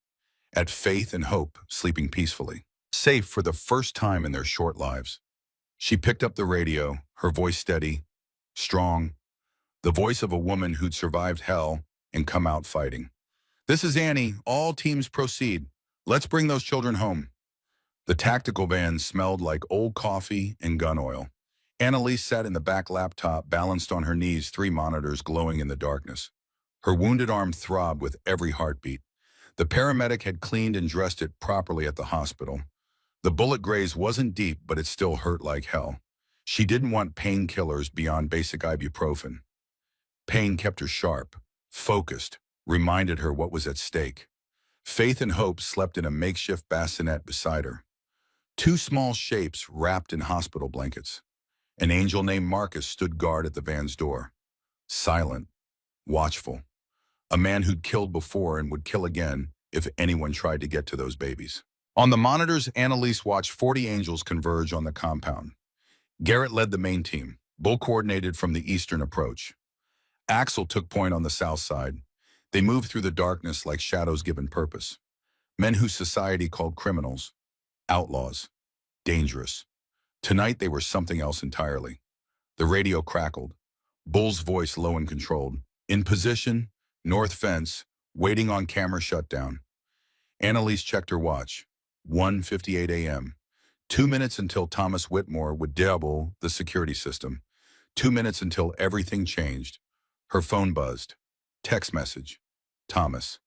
At Faith and Hope, sleeping peacefully. Safe for the first time in their short lives. She picked up the radio, her voice steady, strong. The voice of a woman who'd survived hell and come out fighting. This is Annie. All teams proceed. Let's bring those children home. The tactical van smelled like old coffee and gun oil. Annalise sat in the back laptop, balanced on her knees, 3 monitors glowing in the darkness. Her wounded arm throbbed with every heartbeat. The paramedic had cleaned and dressed it properly at the hospital. The bullet graze wasn't deep, but it still hurt like hell. She didn't want painkillers beyond basic ibuprofen. Pain kept her sharp, focused, reminded her what was at stake. Faith and Hope slept in a makeshift bassinet beside her. 2 small shapes wrapped in hospital blankets. An angel named Marcus stood guard at the van's door. Silent, watchful. A man who'd killed before and would kill again if anyone tried to get to those babies. On the monitors, Annalise watched 40 angels converge on the compound. Garrett led the main team. Bull coordinated from the eastern approach. Axel took point on the south side. They moved through the darkness like shadows given purpose. Men whose society called criminals, outlaws, dangerous. Tonight they were something else entirely. The radio crackled. Bull's voice low and controlled. In position, north fence, waiting on camera shutdown. Annalise checked her watch. 1:58 a.m. 2 minutes until Thomas Whitmore would double the security system. 2 minutes until everything changed. Her phone buzzed. Text message. Thomas.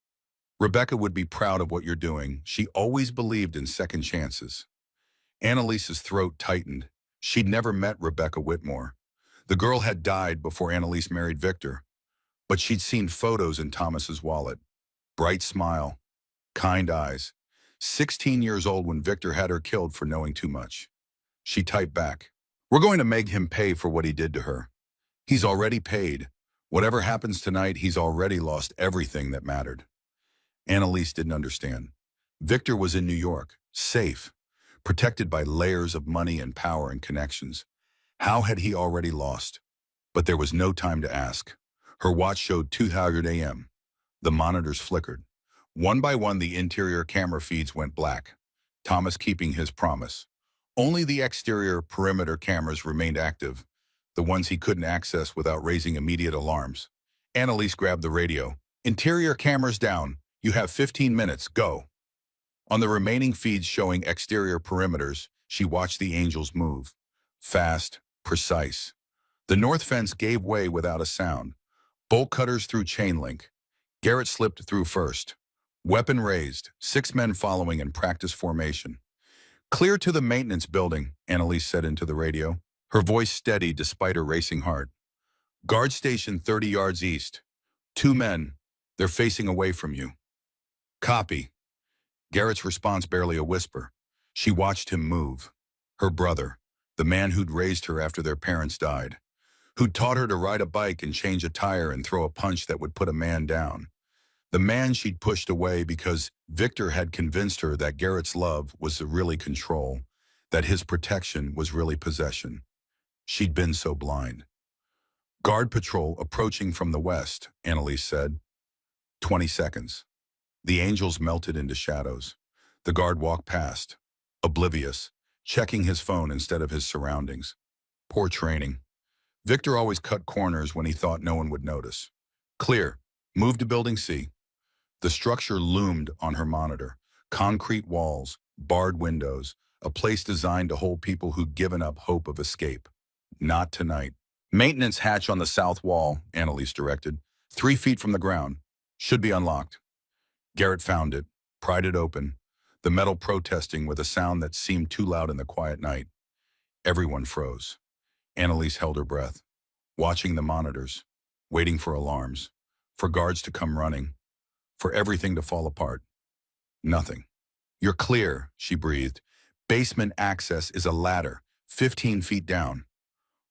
Rebecca would be proud of what you're doing. She always believed in second chances. Annalise's throat tightened. She'd never met Rebecca Whitmore. The girl had died before Annalise married Victor, but she'd seen photos in Thomas's wallet. Bright smile, kind eyes. 16 years old when Victor had her killed for knowing too much. She typed back, "We're going to make him pay for what he did to her. He's already paid. Whatever happens tonight, he's already lost everything that mattered." Annalise didn't understand. Victor was in New York, safe, protected by layers of money and power and connections. How had he already lost? But there was no time to ask. Her watch showed 2:00 a.m. The monitors flickered. One by one, the interior camera feeds went black. Thomas keeping his promise. Only the exterior perimeter cameras remained active, the ones he couldn't access without raising immediate alarms. Annalise grabbed the radio. "Interior cameras down. You have 15 minutes. Go." On the remaining feeds showing exterior perimeters, she watched the angels move. Fast, precise. The north fence gave way without a sound. Bolt cutters through chain link. Garrett slipped through first. Weapon raised, 6 men following in practice formation. "Clear to the maintenance building," Annalise said into the radio, her voice steady despite her racing heart. "Guard station 30 yards east. 2 men. They're facing away from you." "Copy." Garrett's response barely a whisper. She watched him move. Her brother, the man who'd raised her after their parents died, who'd taught her to ride a bike and change a tire and throw a punch that would put a man down. The man she'd pushed away because Victor had convinced her that Garrett's love was really control, that his protection was really possession. She'd been so blind. "Guard patrol approaching from the west," Annalise said. 20 seconds. The angels melted into shadows. The guard walked past, oblivious, checking his phone instead of his surroundings. Poor training. Victor always cut corners when he thought no one would notice. "Clear. Move to building C." The structure loomed on her monitor. Concrete walls, barred windows, a place designed to hold people who'd given up hope of escape. Not tonight. "Maintenance hatch on the south wall," Annalise directed. 3 feet from the ground. "Should be unlocked." Garrett found it, pried it open, the metal protesting with a sound that seemed too loud in the quiet night. Everyone froze. Annalise held her breath, watching the monitors, waiting for alarms, for guards to come running, for everything to fall apart. Nothing. "You're clear," she breathed. "Basement access is a ladder, 15 feet down."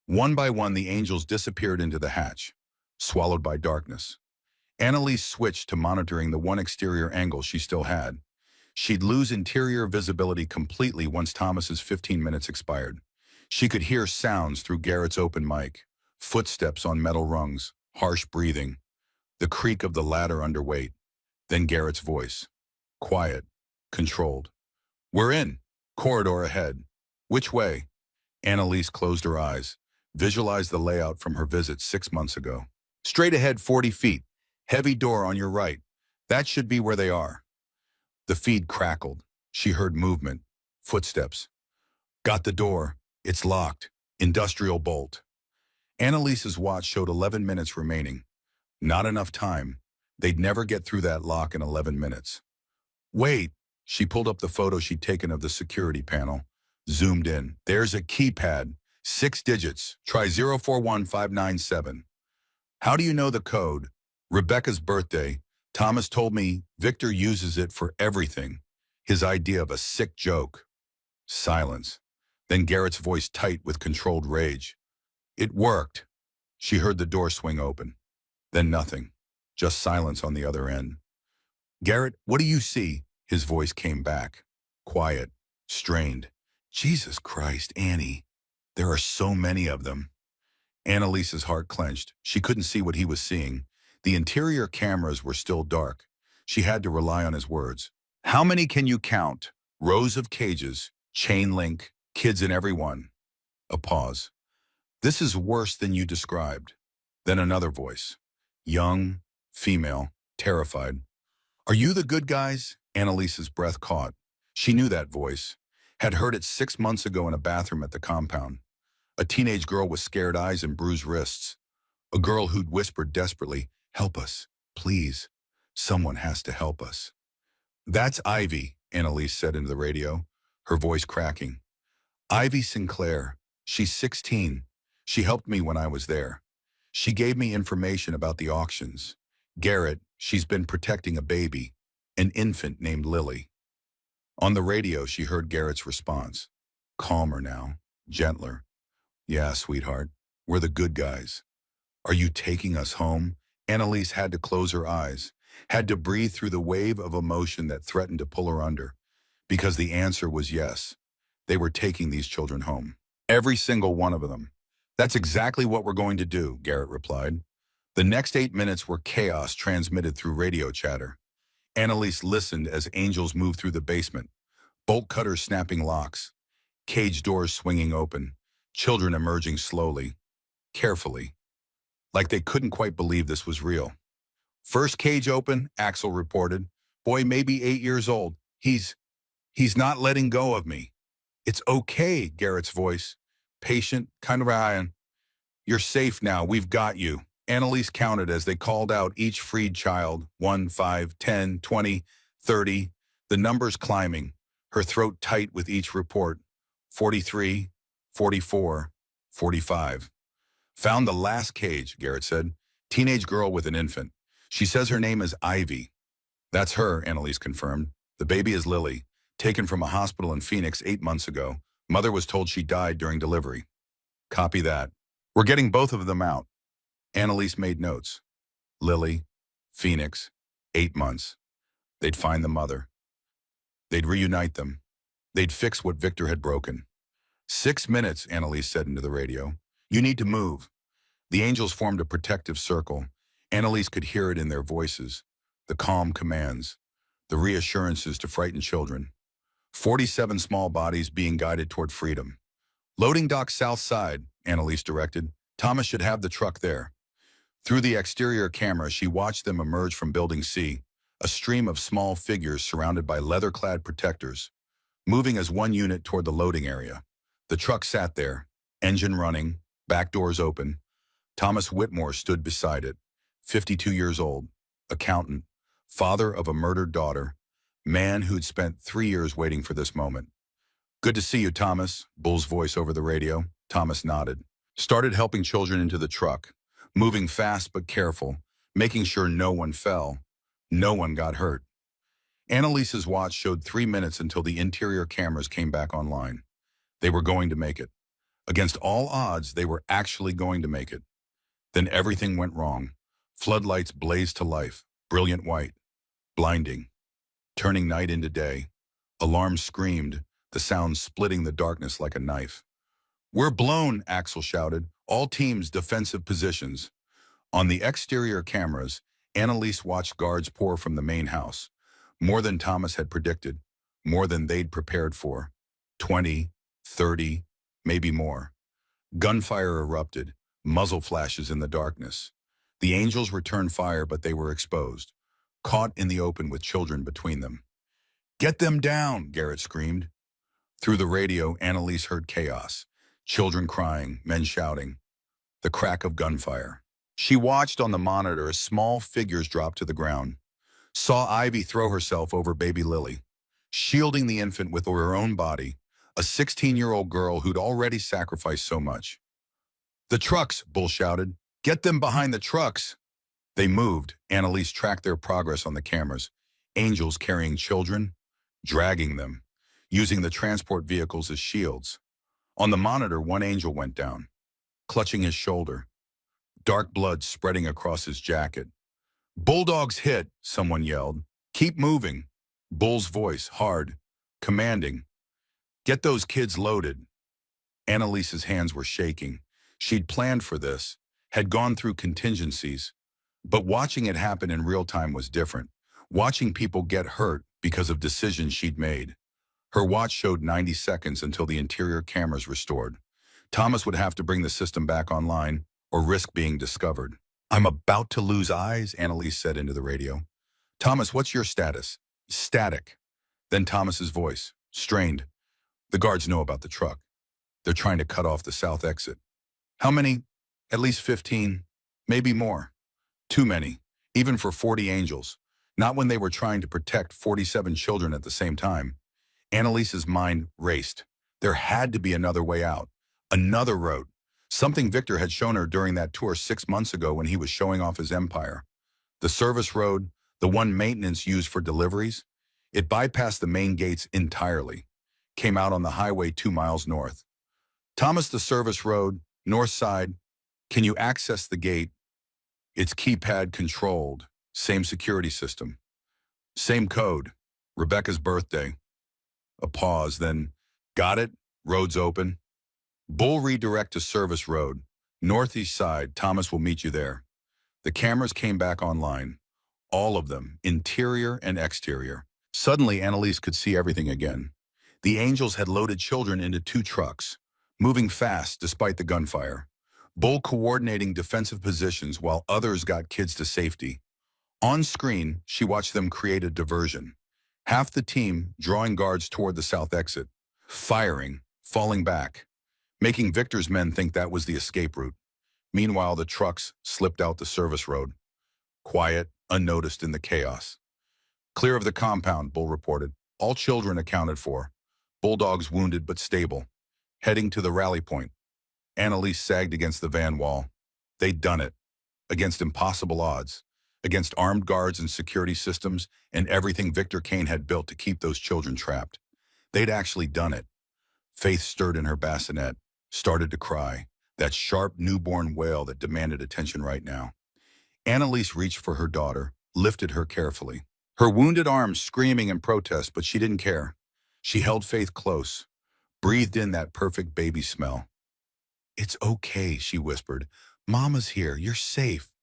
One by one, the angels disappeared into the hatch, swallowed by darkness. Annalise switched to monitoring the one exterior angle she still had. She'd lose interior visibility completely once Thomas's 15 minutes expired. She could hear sounds through Garrett's open mic, footsteps on metal rungs, harsh breathing, the creak of the ladder under weight. Then Garrett's voice. Quiet, controlled. "We're in. Corridor ahead." "Which way?" Annalise closed her eyes, visualized the layout from her visit 6 months ago. "Straight ahead 40 feet. Heavy door on your right. That should be where they are." The feed crackled. She heard movement, footsteps. "Got the door. It's locked. Industrial bolt." Annalise's watch showed 11 minutes remaining. Not enough time. They'd never get through that lock in 11 minutes. "Wait." She pulled up the photo she'd taken of the security panel, zoomed in. "There's a keypad. 6 digits. Try 041597. "How do you know the code?" "Rebecca's birthday. Thomas told me Victor uses it for everything. His idea of a sick joke." Silence. Then Garrett's voice tight with controlled rage. "It worked." She heard the door swing open. Then nothing. Just silence on the other end. "Garrett, what do you see?" His voice came back. Quiet. Strained. "Jesus Christ, Annie. There are so many of them." Annalise's heart clenched. She couldn't see what he was seeing. The interior cameras were still dark. She had to rely on his words. "How many can you count? Rows of cages, chain link, kids in every one." A pause. "This is worse than you described." Then another voice. Young, female, terrified. "Are you the good guys?" Annalise's breath caught. She knew that voice. Had heard it 6 months ago in a bathroom at the compound. A teenage girl with scared eyes and bruised wrists. A girl who'd whispered desperately, "Help us, please. Someone has to help us." "That's Ivy," Annalise said into the radio, her voice cracking. "Ivy Sinclair. She's 16. She helped me when I was there. She gave me information about the auctions. Garrett, she's been protecting a baby, an infant named Lily." On the radio, she heard Garrett's response. Calmer now, gentler. "Yeah, sweetheart, we're the good guys. Are you taking us home?" Annalise had to close her eyes, had to breathe through the wave of emotion that threatened to pull her under, because the answer was yes. They were taking these children home. Every single one of them. "That's exactly what we're going to do," Garrett replied. The next 8 minutes were chaos transmitted through radio chatter. Annalise listened as angels moved through the basement, bolt cutters snapping locks, cage doors swinging open, children emerging slowly, carefully, like they couldn't quite believe this was real. "First cage open," Axel reported. "Boy, maybe 8 years old. He's not letting go of me." "It's okay," Garrett's voice, patient, kind of iron. "You're safe now. We've got you." Annalise counted as they called out each freed child, 1, 5, 10, 20, 30, the numbers climbing, her throat tight with each report. 43, 44, 45. "Found the last cage," Garrett said. "Teenage girl with an infant. She says her name is Ivy." "That's her," Annalise confirmed. "The baby is Lily, taken from a hospital in Phoenix 8 months ago. Mother was told she died during delivery." "Copy that. We're getting both of them out." Annalise made notes. Lily, Phoenix, 8 months. They'd find the mother. They'd reunite them. They'd fix what Victor had broken. 6 minutes, Annalise said into the radio. "You need to move." The angels formed a protective circle. Annalise could hear it in their voices. The calm commands. The reassurances to frightened children. 47 small bodies being guided toward freedom. "Loading dock south side," Annalise directed. "Thomas should have the truck there." Through the exterior camera, she watched them emerge from Building C, a stream of small figures surrounded by leather-clad protectors, moving as one unit toward the loading area. The truck sat there, engine running, back doors open. Thomas Whitmore stood beside it, 52 years old, accountant, father of a murdered daughter, man who'd spent 3 years waiting for this moment. "Good to see you, Thomas," Bull's voice over the radio. Thomas nodded. Started helping children into the truck, moving fast but careful, making sure no one fell, no one got hurt. Annalise's watch showed 3 minutes until the interior cameras came back online. They were going to make it. Against all odds, they were actually going to make it. Then everything went wrong. Floodlights blazed to life, brilliant white, blinding, turning night into day. Alarms screamed, the sound splitting the darkness like a knife. "We're blown," Axel shouted. "All teams defensive positions." On the exterior cameras, Annalise watched guards pour from the main house. More than Thomas had predicted, more than they'd prepared for. 20, 30, maybe more. Gunfire erupted, muzzle flashes in the darkness. The angels returned fire, but they were exposed, caught in the open with children between them. "Get them down," Garrett screamed. Through the radio, Annalise heard chaos. Children crying, men shouting. The crack of gunfire. She watched on the monitor as small figures dropped to the ground. Saw Ivy throw herself over baby Lily, shielding the infant with her own body, a 16-year-old girl who'd already sacrificed so much. "The trucks," Bull shouted. "Get them behind the trucks." They moved. Annalise tracked their progress on the cameras. Angels carrying children, dragging them, using the transport vehicles as shields. On the monitor, one angel went down, clutching his shoulder, dark blood spreading across his jacket. "Bulldog's hit," someone yelled. "Keep moving." Bull's voice, hard, commanding. "Get those kids loaded." Annalise's hands were shaking. She'd planned for this, had gone through contingencies, but watching it happen in real time was different. Watching people get hurt because of decisions she'd made. Her watch showed 90 seconds until the interior cameras restored. Thomas would have to bring the system back online or risk being discovered. "I'm about to lose eyes," Annalise said into the radio. "Thomas, what's your status?" "Static." Then Thomas's voice, strained. "The guards know about the truck. They're trying to cut off the south exit. How many? At least 15, maybe more. Too many, even for 40 angels. Not when they were trying to protect 47 children at the same time. Annalise's mind raced. There had to be another way out. Another road. Something Victor had shown her during that tour 6 months ago when he was showing off his empire. The service road, the one maintenance used for deliveries, it bypassed the main gates entirely. Came out on the highway 2 miles north. Thomas, the service road, north side. Can you access the gate? It's keypad controlled. Same security system. Same code. Rebecca's birthday. A pause, then, got it? Road's open. Bull redirect to service road. Northeast side. Thomas will meet you there. The cameras came back online. All of them, interior and exterior. Suddenly, Annalise could see everything again. The angels had loaded children into 2 trucks, moving fast despite the gunfire. Bull coordinating defensive positions while others got kids to safety. On screen, she watched them create a diversion. Half the team drawing guards toward the south exit, firing, falling back, making Victor's men think that was the escape route. Meanwhile, the trucks slipped out the service road, quiet, unnoticed in the chaos. Clear of the compound, Bull reported. All children accounted for. Bulldogs wounded but stable. Heading to the rally point. Annalise sagged against the van wall. They'd done it. Against impossible odds. Against armed guards and security systems and everything Victor Kane had built to keep those children trapped. They'd actually done it. Faith stirred in her bassinet, started to cry. That sharp newborn wail that demanded attention right now. Annalise reached for her daughter, lifted her carefully. Her wounded arms screaming in protest, but she didn't care. She held Faith close, breathed in that perfect baby smell. "It's okay," she whispered. "Mama's here. You're safe."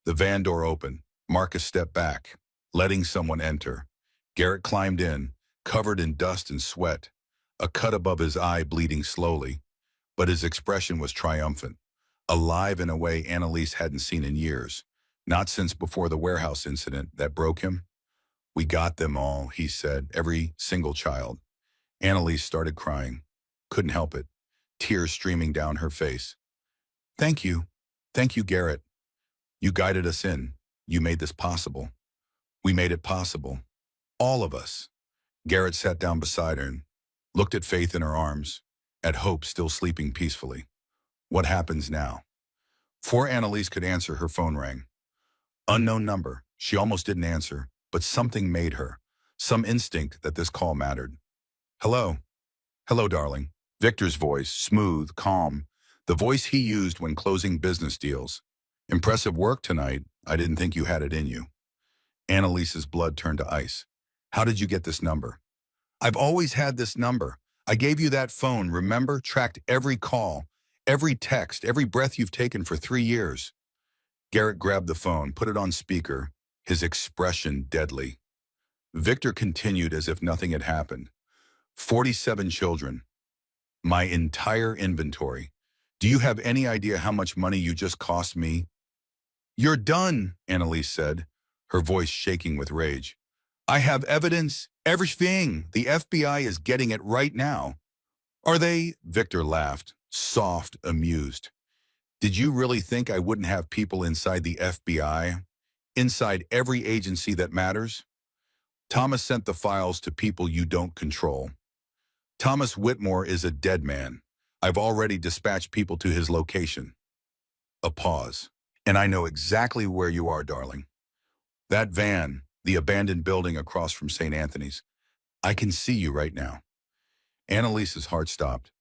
The van door opened. Marcus stepped back, letting someone enter. Garrett climbed in, covered in dust and sweat, a cut above his eye bleeding slowly. But his expression was triumphant, alive in a way Annalise hadn't seen in years, not since before the warehouse incident that broke him. "We got them all," he said, "every single child." Annalise started crying. Couldn't help it, tears streaming down her face. "Thank you. Thank you, Garrett. You guided us in. You made this possible. We made it possible. All of us." Garrett sat down beside her and looked at Faith in her arms, at Hope still sleeping peacefully. "What happens now?" Before Annalise could answer, her phone rang. Unknown number. She almost didn't answer, but something made her. Some instinct that this call mattered. "Hello." "Hello, darling." Victor's voice, smooth, calm. The voice he used when closing business deals. "Impressive work tonight. I didn't think you had it in you." Annalise's blood turned to ice. "How did you get this number?" "I've always had this number. I gave you that phone, remember? Tracked every call, every text, every breath you've taken for 3 years. Garrett grabbed the phone, put it on speaker, his expression deadly. Victor continued as if nothing had happened. 47 children. My entire inventory. Do you have any idea how much money you just cost me? "You're done," Annalise said, her voice shaking with rage. "I have evidence, everything. The FBI is getting it right now." "Are they?" Victor laughed, soft, amused. "Did you really think I wouldn't have people inside the FBI? Inside every agency that matters? Thomas sent the files to people you don't control. Thomas Whitmore is a dead man. I've already dispatched people to his location." A pause. "And I know exactly where you are, darling. That van, the abandoned building across from St. Anthony's. I can see you right now." Annalise's heart stopped.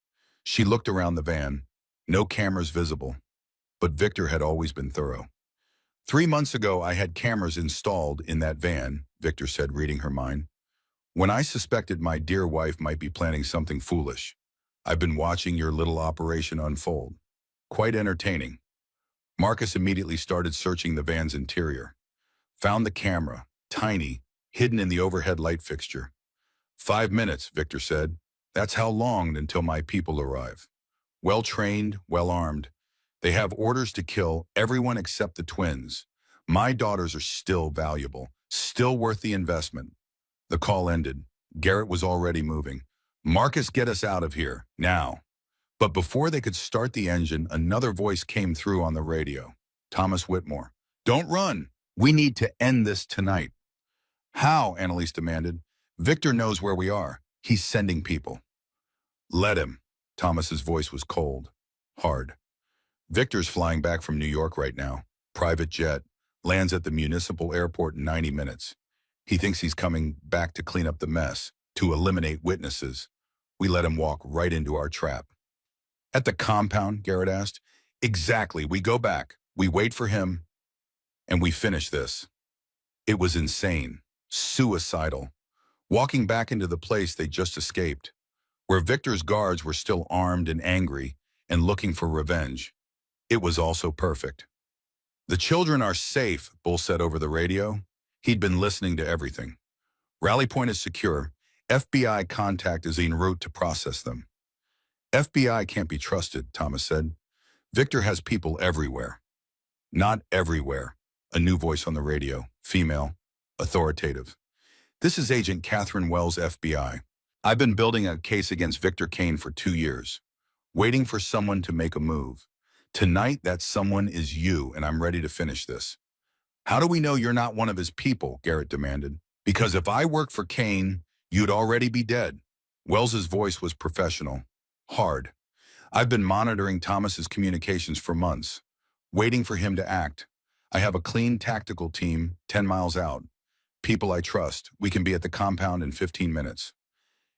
She looked around the van. No cameras visible. But Victor had always been thorough. 3 months ago, I had cameras installed in that van, Victor said, reading her mind. "When I suspected my dear wife might be planning something foolish. I've been watching your little operation unfold. Quite entertaining." Marcus immediately started searching the van's interior. Found the camera, tiny, hidden in the overhead light fixture. 5 minutes, Victor said. "That's how long until my people arrive. Well-trained, well-armed. They have orders to kill everyone except the twins. My daughters are still valuable, still worth the investment." The call ended. Garrett was already moving. "Marcus, get us out of here, now." But before they could start the engine, another voice came through on the radio. Thomas Whitmore. Don't run. We need to end this tonight. How? Annalise demanded. Victor knows where we are. He's sending people. Let him. Thomas's voice was cold, hard. Victor's flying back from New York right now. Private jet. Lands at the municipal airport in 90 minutes. He thinks he's coming back to clean up the mess, to eliminate witnesses. We let him walk right into our trap. At the compound, Garrett asked. Exactly. We go back. We wait for him, and we finish this. It was insane. Suicidal. Walking back into the place they just escaped, where Victor's guards were still armed and angry and looking for revenge. It was also perfect. The children are safe, Bull said over the radio. He'd been listening to everything. Rally point is secure. FBI contact is en route to process them. FBI can't be trusted, Thomas said. Victor has people everywhere. Not everywhere. A new voice on the radio. Female. Authoritative. This is Agent Catherine Wells, FBI. I've been building a case against Victor Kane for 2 years, waiting for someone to make a move. Tonight, that someone is you, and I'm ready to finish this. How do we know you're not one of his people? Garrett demanded. Because if I worked for Kane, you'd already be dead. Wells's voice was professional, hard. I've been monitoring Thomas's communications for months, waiting for him to act. I have a clean tactical team 10 miles out. People I trust. We can be at the compound in 15 minutes.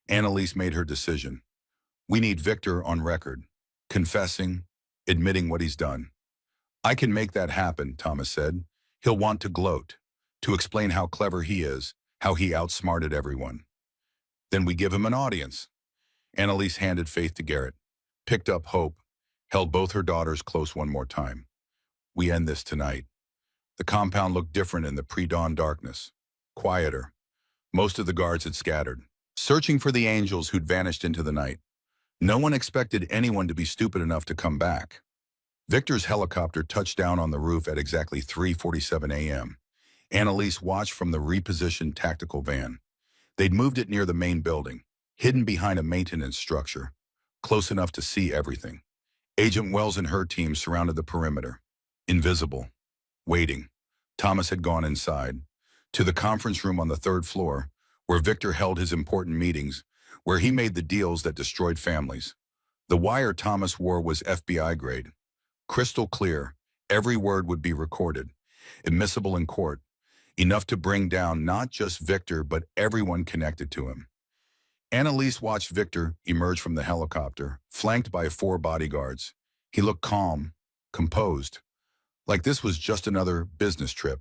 Annalise made her decision. We need Victor on record, confessing, admitting what he's done. I can make that happen, Thomas said. He'll want to gloat, to explain how clever he is, how he outsmarted everyone. Then we give him an audience. Annalise handed Faith to Garrett, picked up Hope, held both her daughters close one more time. We end this tonight. The compound looked different in the pre-dawn darkness. Quieter. Most of the guards had scattered, searching for the angels who'd vanished into the night. No one expected anyone to be stupid enough to come back. Victor's helicopter touched down on the roof at exactly 3:47 a.m. Annalise watched from the repositioned tactical van. They'd moved it near the main building, hidden behind a maintenance structure, close enough to see everything. Agent Wells and her team surrounded the perimeter, invisible, waiting. Thomas had gone inside, to the conference room on the 3rd floor, where Victor held his important meetings, where he made the deals that destroyed families. The wire Thomas wore was FBI grade. Crystal clear, every word would be recorded, admissible in court, enough to bring down not just Victor but everyone connected to him. Annalise watched Victor emerge from the helicopter, flanked by 4 bodyguards. He looked calm, composed, like this was just another business trip,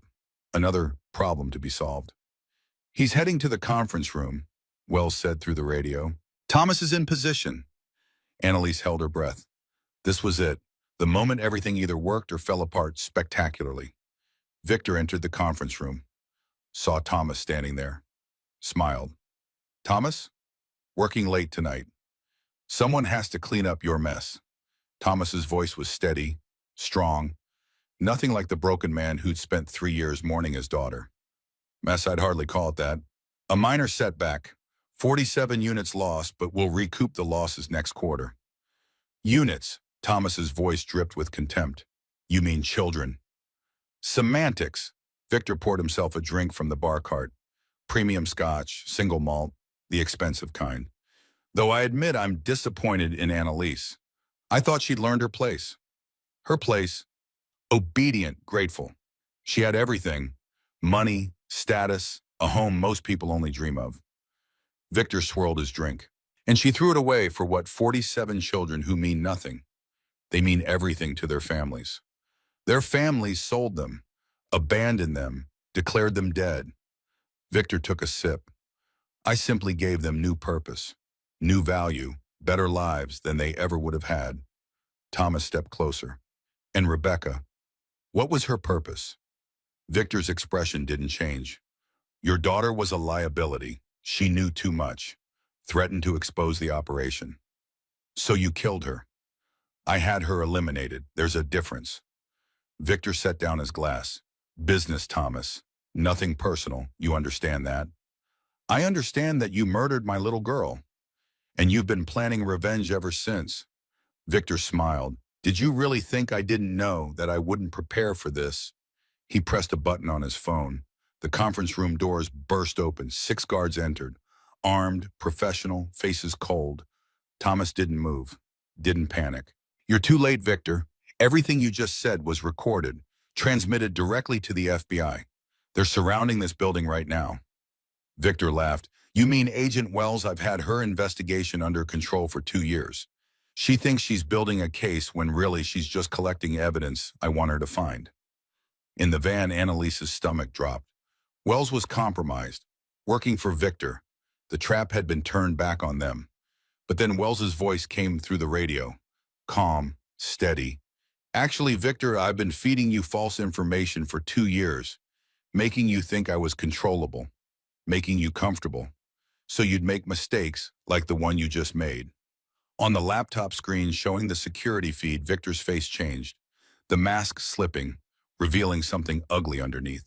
another problem to be solved. He's heading to the conference room, Wells said through the radio. Thomas is in position. Annalise held her breath. This was it, the moment everything either worked or fell apart spectacularly. Victor entered the conference room, saw Thomas standing there, smiled. Thomas? Working late tonight. Someone has to clean up your mess. Thomas's voice was steady, strong, nothing like the broken man who'd spent 3 years mourning his daughter. Mess, I'd hardly call it that. A minor setback. 47 units lost, but we'll recoup the losses next quarter. Units. Thomas's voice dripped with contempt. You mean children. Semantics. Victor poured himself a drink from the bar cart. Premium scotch, single malt, the expensive kind. Though I admit I'm disappointed in Annalise. I thought she'd learned her place. Her place. Obedient, grateful. She had everything. Money, status, a home most people only dream of. Victor swirled his drink, and she threw it away for what 47 children who mean nothing. They mean everything to their families. Their families sold them, abandoned them, declared them dead. Victor took a sip. I simply gave them new purpose, new value, better lives than they ever would have had. Thomas stepped closer. And Rebecca, what was her purpose? Victor's expression didn't change. Your daughter was a liability. She knew too much, threatened to expose the operation. So you killed her. I had her eliminated. There's a difference. Victor set down his glass. Business, Thomas. Nothing personal. You understand that? I understand that you murdered my little girl, and you've been planning revenge ever since. Victor smiled. Did you really think I didn't know that I wouldn't prepare for this? He pressed a button on his phone. The conference room doors burst open. 6 guards entered. Armed, professional, faces cold. Thomas didn't move, didn't panic. You're too late, Victor. Everything you just said was recorded, transmitted directly to the FBI. They're surrounding this building right now. Victor laughed. You mean Agent Wells? I've had her investigation under control for 2 years. She thinks she's building a case when really she's just collecting evidence I want her to find. In the van, Annalise's stomach dropped. Wells was compromised, working for Victor. The trap had been turned back on them. But then Wells's voice came through the radio. Calm, steady. Actually, Victor, I've been feeding you false information for 2 years, making you think I was controllable, making you comfortable, so you'd make mistakes like the one you just made. On the laptop screen showing the security feed, Victor's face changed, the mask slipping, revealing something ugly underneath.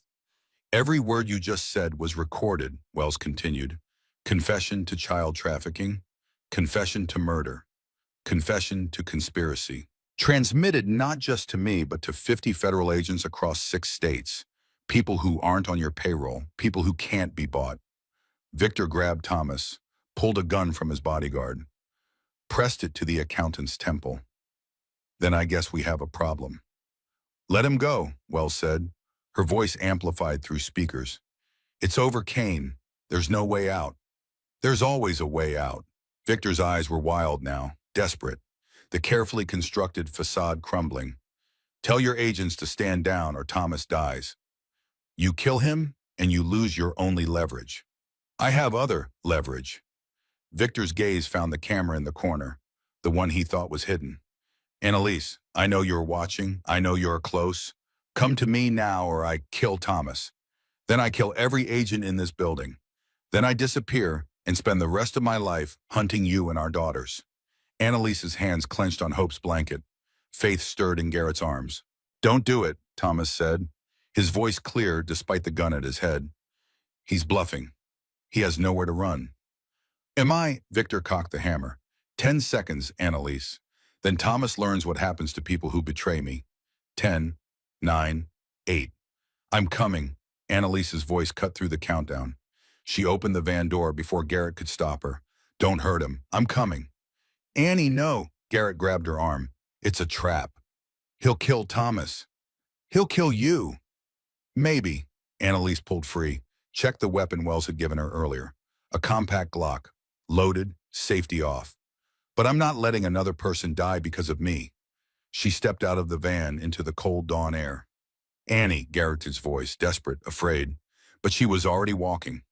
Every word you just said was recorded, Wells continued. Confession to child trafficking, confession to murder, confession to conspiracy. Transmitted not just to me, but to 50 federal agents across 6 states. People who aren't on your payroll, people who can't be bought. Victor grabbed Thomas, pulled a gun from his bodyguard, pressed it to the accountant's temple. Then I guess we have a problem. Let him go, Wells said, her voice amplified through speakers. It's over, Kane. There's no way out. There's always a way out. Victor's eyes were wild now, desperate, the carefully constructed facade crumbling. Tell your agents to stand down or Thomas dies. You kill him and you lose your only leverage. I have other leverage. Victor's gaze found the camera in the corner, the one he thought was hidden. Annalise, I know you're watching. I know you're close. Come to me now or I kill Thomas. Then I kill every agent in this building. Then I disappear and spend the rest of my life hunting you and our daughters. Annalise's hands clenched on Hope's blanket. Faith stirred in Garrett's arms. Don't do it, Thomas said, his voice clear despite the gun at his head. He's bluffing. He has nowhere to run. Am I? Victor cocked the hammer. 10 seconds, Annalise. Then Thomas learns what happens to people who betray me. 10, 9, 8. I'm coming. Annalise's voice cut through the countdown. She opened the van door before Garrett could stop her. Don't hurt him. I'm coming. Annie, no. Garrett grabbed her arm. It's a trap. He'll kill Thomas. He'll kill you. Maybe. Annalise pulled free. Checked the weapon Wells had given her earlier. A compact Glock. Loaded, safety off. But I'm not letting another person die because of me. She stepped out of the van into the cold dawn air. Annie, Garrett's voice, desperate, afraid. But she was already walking.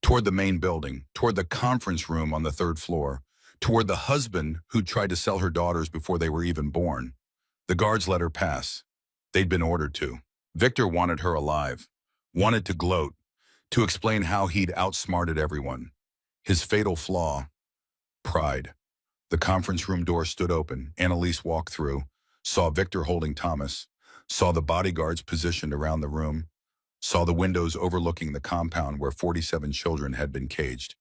Toward the main building, toward the conference room on the 3rd floor, toward the husband who'd tried to sell her daughters before they were even born. The guards let her pass. They'd been ordered to. Victor wanted her alive, wanted to gloat, to explain how he'd outsmarted everyone. His fatal flaw, pride. The conference room door stood open. Annalise walked through, saw Victor holding Thomas, saw the bodyguards positioned around the room, saw the windows overlooking the compound where 47 children had been caged.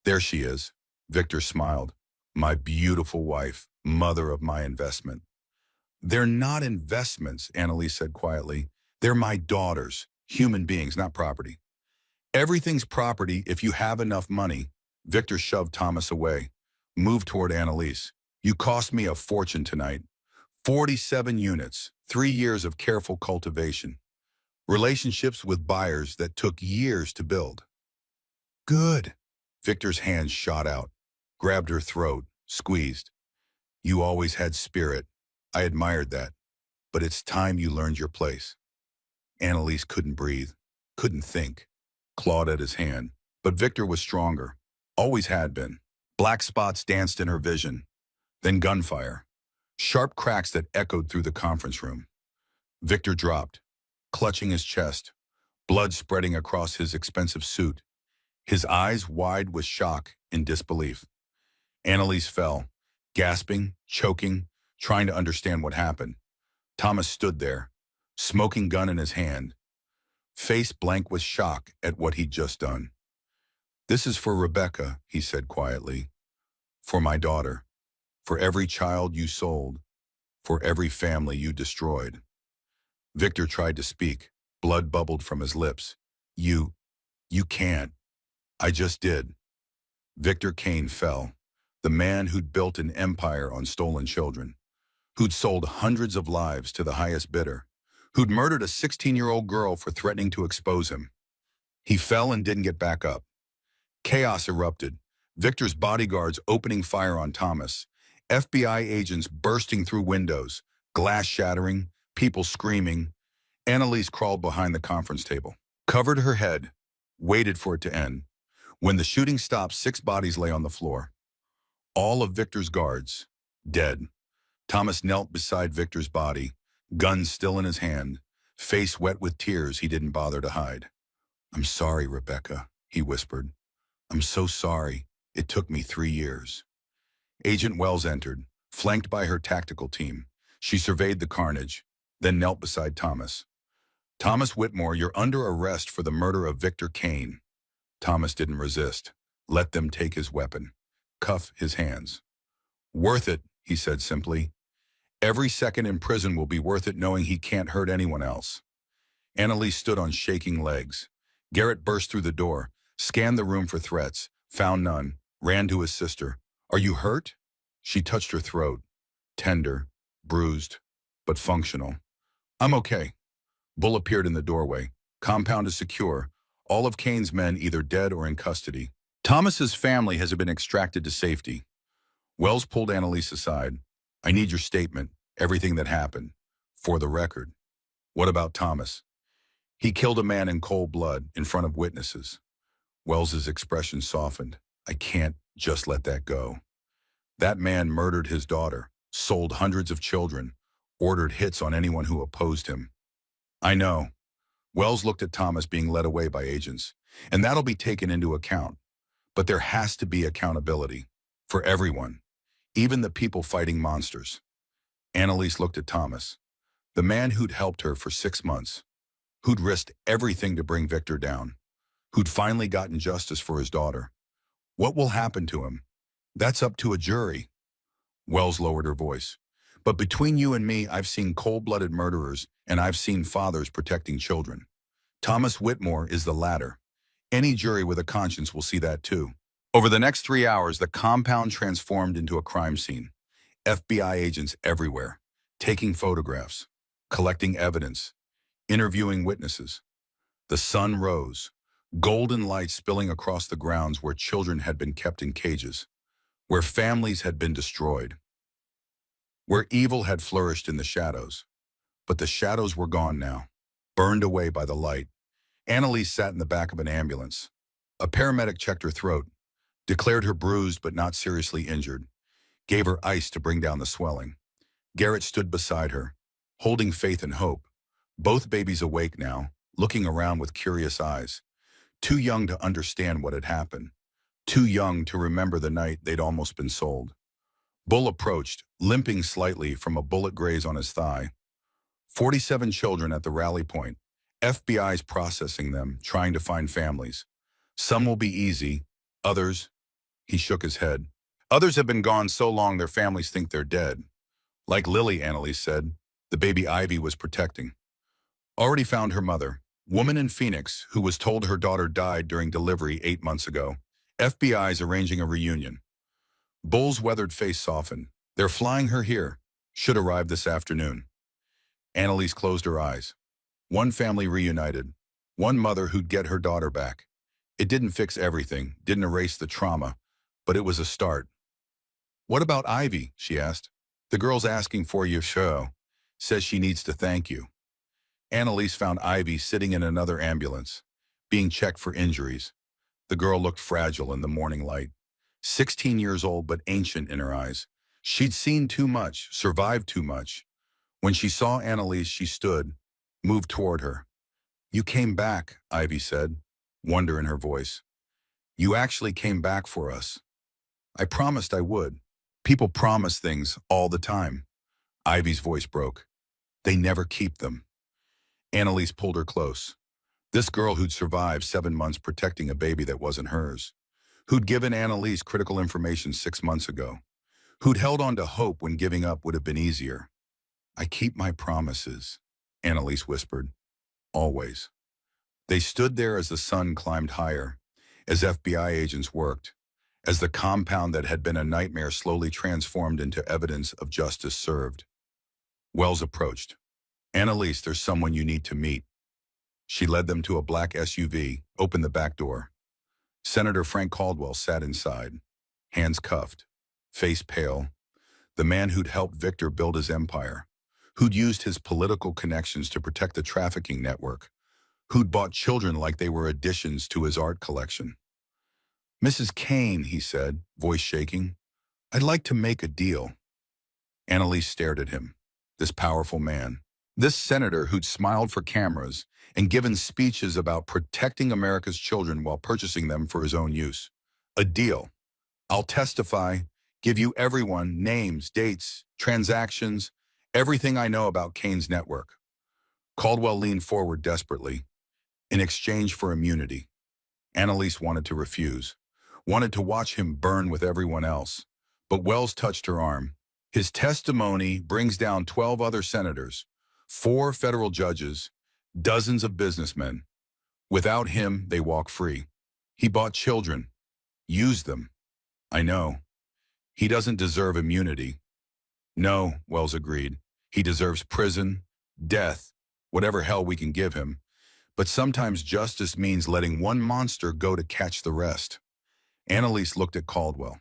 There she is. Victor smiled. My beautiful wife, mother of my investment. They're not investments, Annalise said quietly. They're my daughters, human beings, not property. Everything's property if you have enough money. Victor shoved Thomas away, moved toward Annalise. You cost me a fortune tonight. 47 units, 3 years of careful cultivation. Relationships with buyers that took years to build. Good. Victor's hands shot out, grabbed her throat, squeezed. You always had spirit. I admired that. But it's time you learned your place. Annalise couldn't breathe, couldn't think, clawed at his hand. But Victor was stronger, always had been. Black spots danced in her vision. Then gunfire. Sharp cracks that echoed through the conference room. Victor dropped, clutching his chest, blood spreading across his expensive suit, his eyes wide with shock and disbelief. Annalise fell, gasping, choking, trying to understand what happened. Thomas stood there, smoking gun in his hand, face blank with shock at what he'd just done. This is for Rebecca, he said quietly. For my daughter. For every child you sold, for every family you destroyed. Victor tried to speak. Blood bubbled from his lips. You can't. I just did. Victor Kane fell. The man who'd built an empire on stolen children, who'd sold hundreds of lives to the highest bidder, who'd murdered a 16-year-old girl for threatening to expose him. He fell and didn't get back up. Chaos erupted. Victor's bodyguards opening fire on Thomas. FBI agents bursting through windows, glass shattering, people screaming. Annalise crawled behind the conference table, covered her head, waited for it to end. When the shooting stopped, 6 bodies lay on the floor. All of Victor's guards, dead. Thomas knelt beside Victor's body, gun still in his hand, face wet with tears he didn't bother to hide. "I'm sorry, Rebecca," he whispered. "I'm so sorry. It took me 3 years." Agent Wells entered, flanked by her tactical team. She surveyed the carnage, then knelt beside Thomas. "Thomas Whitmore, you're under arrest for the murder of Victor Kane." Thomas didn't resist. Let them take his weapon. Cuff his hands. "Worth it," he said simply. "Every second in prison will be worth it knowing he can't hurt anyone else." Annalise stood on shaking legs. Garrett burst through the door, scanned the room for threats, found none, ran to his sister. "Are you hurt?" She touched her throat. Tender, bruised, but functional. "I'm okay." Bull appeared in the doorway. "Compound is secure. All of Kane's men either dead or in custody. Thomas's family has been extracted to safety." Wells pulled Annalise aside. "I need your statement, everything that happened. For the record." "What about Thomas?" "He killed a man in cold blood, in front of witnesses." Wells's expression softened. "I can't just let that go. That man murdered his daughter, sold hundreds of children, ordered hits on anyone who opposed him." "I know." Wells looked at Thomas being led away by agents. "And that'll be taken into account. But there has to be accountability. For everyone. Even the people fighting monsters." Annalise looked at Thomas. The man who'd helped her for 6 months. Who'd risked everything to bring Victor down. Who'd finally gotten justice for his daughter. What will happen to him? That's up to a jury. Wells lowered her voice. "But between you and me, I've seen cold-blooded murderers, and I've seen fathers protecting children. Thomas Whitmore is the latter. Any jury with a conscience will see that too." Over the next 3 hours, the compound transformed into a crime scene. FBI agents everywhere, taking photographs, collecting evidence, interviewing witnesses. The sun rose, golden light spilling across the grounds where children had been kept in cages, where families had been destroyed, where evil had flourished in the shadows. But the shadows were gone now, burned away by the light. Annalise sat in the back of an ambulance. A paramedic checked her throat, declared her bruised but not seriously injured, gave her ice to bring down the swelling. Garrett stood beside her, holding faith and hope. Both babies awake now, looking around with curious eyes. Too young to understand what had happened. Too young to remember the night they'd almost been sold. Bull approached, limping slightly from a bullet graze on his thigh. 47 children at the rally point. FBI's processing them, trying to find families. Some will be easy, others, he shook his head. Others have been gone so long their families think they're dead. Like Lily, Annalise said, the baby Ivy was protecting. Already found her mother, woman in Phoenix, who was told her daughter died during delivery 8 months ago. FBI's arranging a reunion. Bull's weathered face softened. They're flying her here. Should arrive this afternoon. Annalise closed her eyes. One family reunited. One mother who'd get her daughter back. It didn't fix everything, didn't erase the trauma, but it was a start. "What about Ivy?" she asked. "The girl's asking for your show. Says she needs to thank you." Annalise found Ivy sitting in another ambulance, being checked for injuries. The girl looked fragile in the morning light. 16 years old but ancient in her eyes. She'd seen too much, survived too much. When she saw Annalise, she stood, moved toward her. "You came back," Ivy said, wonder in her voice. "You actually came back for us." "I promised I would." "People promise things all the time." Ivy's voice broke. "They never keep them." Annalise pulled her close. This girl who'd survived 7 months protecting a baby that wasn't hers. Who'd given Annalise critical information 6 months ago. who'd held on to hope when giving up would have been easier. I keep my promises, Annalise whispered. Always. They stood there as the sun climbed higher, as FBI agents worked, as the compound that had been a nightmare slowly transformed into evidence of justice served. Wells approached. Annalise, there's someone you need to meet. She led them to a black SUV, opened the back door. Senator Frank Caldwell sat inside, hands cuffed, face pale, the man who'd helped Victor build his empire, who'd used his political connections to protect the trafficking network, who'd bought children like they were additions to his art collection. Mrs. Kane, he said, voice shaking, I'd like to make a deal. Annalise stared at him, this powerful man, this senator who'd smiled for cameras and given speeches about protecting America's children while purchasing them for his own use. A deal. I'll testify, give you everyone, names, dates, transactions, everything I know about Kane's network. Caldwell leaned forward desperately, in exchange for immunity. Annalise wanted to refuse, wanted to watch him burn with everyone else. But Wells touched her arm. His testimony brings down 12 other senators, 4 federal judges, dozens of businessmen. Without him, they walk free. He bought children, used them. I know. He doesn't deserve immunity. No, Wells agreed. He deserves prison, death, whatever hell we can give him. But sometimes justice means letting one monster go to catch the rest. Annalise looked at Caldwell,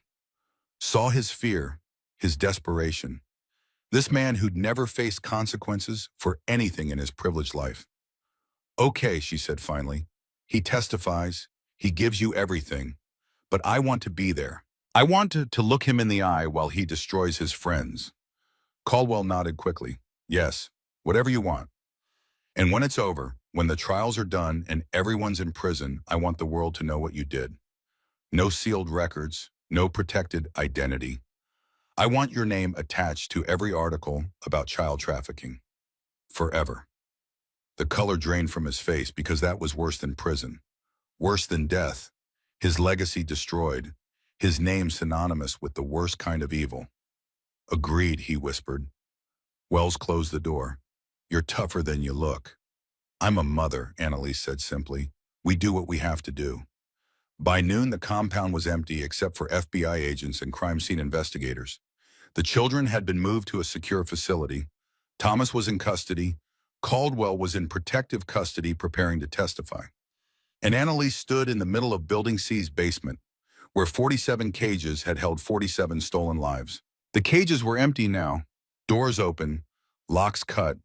saw his fear, his desperation. This man who'd never faced consequences for anything in his privileged life. Okay, she said finally. He testifies, he gives you everything, but I want to be there. I want to look him in the eye while he destroys his friends. Caldwell nodded quickly. Yes, whatever you want. And when it's over, when the trials are done and everyone's in prison, I want the world to know what you did. No sealed records, no protected identity. I want your name attached to every article about child trafficking. Forever. The color drained from his face because that was worse than prison. Worse than death. His legacy destroyed. His name synonymous with the worst kind of evil. Agreed, he whispered. Wells closed the door. You're tougher than you look. I'm a mother, Annalise said simply. We do what we have to do. By noon, the compound was empty except for FBI agents and crime scene investigators. The children had been moved to a secure facility. Thomas was in custody. Caldwell was in protective custody preparing to testify. And Annalise stood in the middle of Building C's basement, where 47 cages had held 47 stolen lives. The cages were empty now, doors open, locks cut,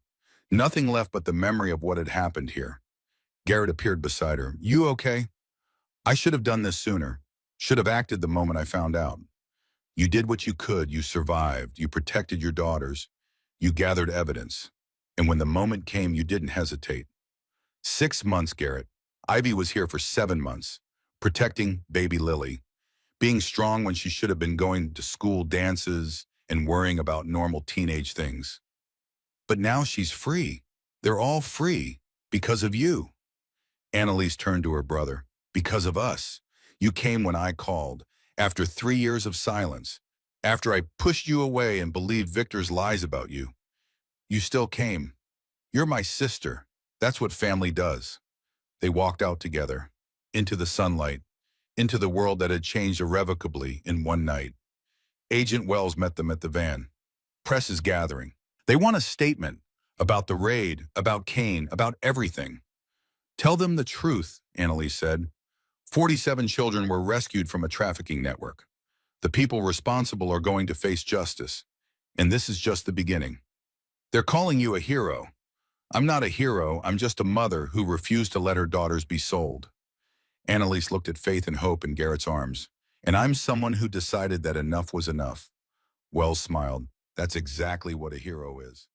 nothing left but the memory of what had happened here. Garrett appeared beside her. You okay? I should have done this sooner. Should have acted the moment I found out. You did what you could. You survived. You protected your daughters. You gathered evidence. And when the moment came, you didn't hesitate. 6 months, Garrett. Ivy was here for 7 months, protecting baby Lily, being strong when she should have been going to school dances and worrying about normal teenage things. But now she's free. They're all free because of you. Annalise turned to her brother. Because of us. You came when I called, after 3 years of silence, after I pushed you away and believed Victor's lies about you. You still came. You're my sister. That's what family does. They walked out together, into the sunlight, into the world that had changed irrevocably in one night. Agent Wells met them at the van. Press is gathering. They want a statement about the raid, about Kane, about everything. Tell them the truth, Annalise said. 47 children were rescued from a trafficking network. The people responsible are going to face justice. And this is just the beginning. They're calling you a hero. I'm not a hero, I'm just a mother who refused to let her daughters be sold. Annalise looked at Faith and Hope in Garrett's arms. And I'm someone who decided that enough was enough. Wells smiled. That's exactly what a hero is.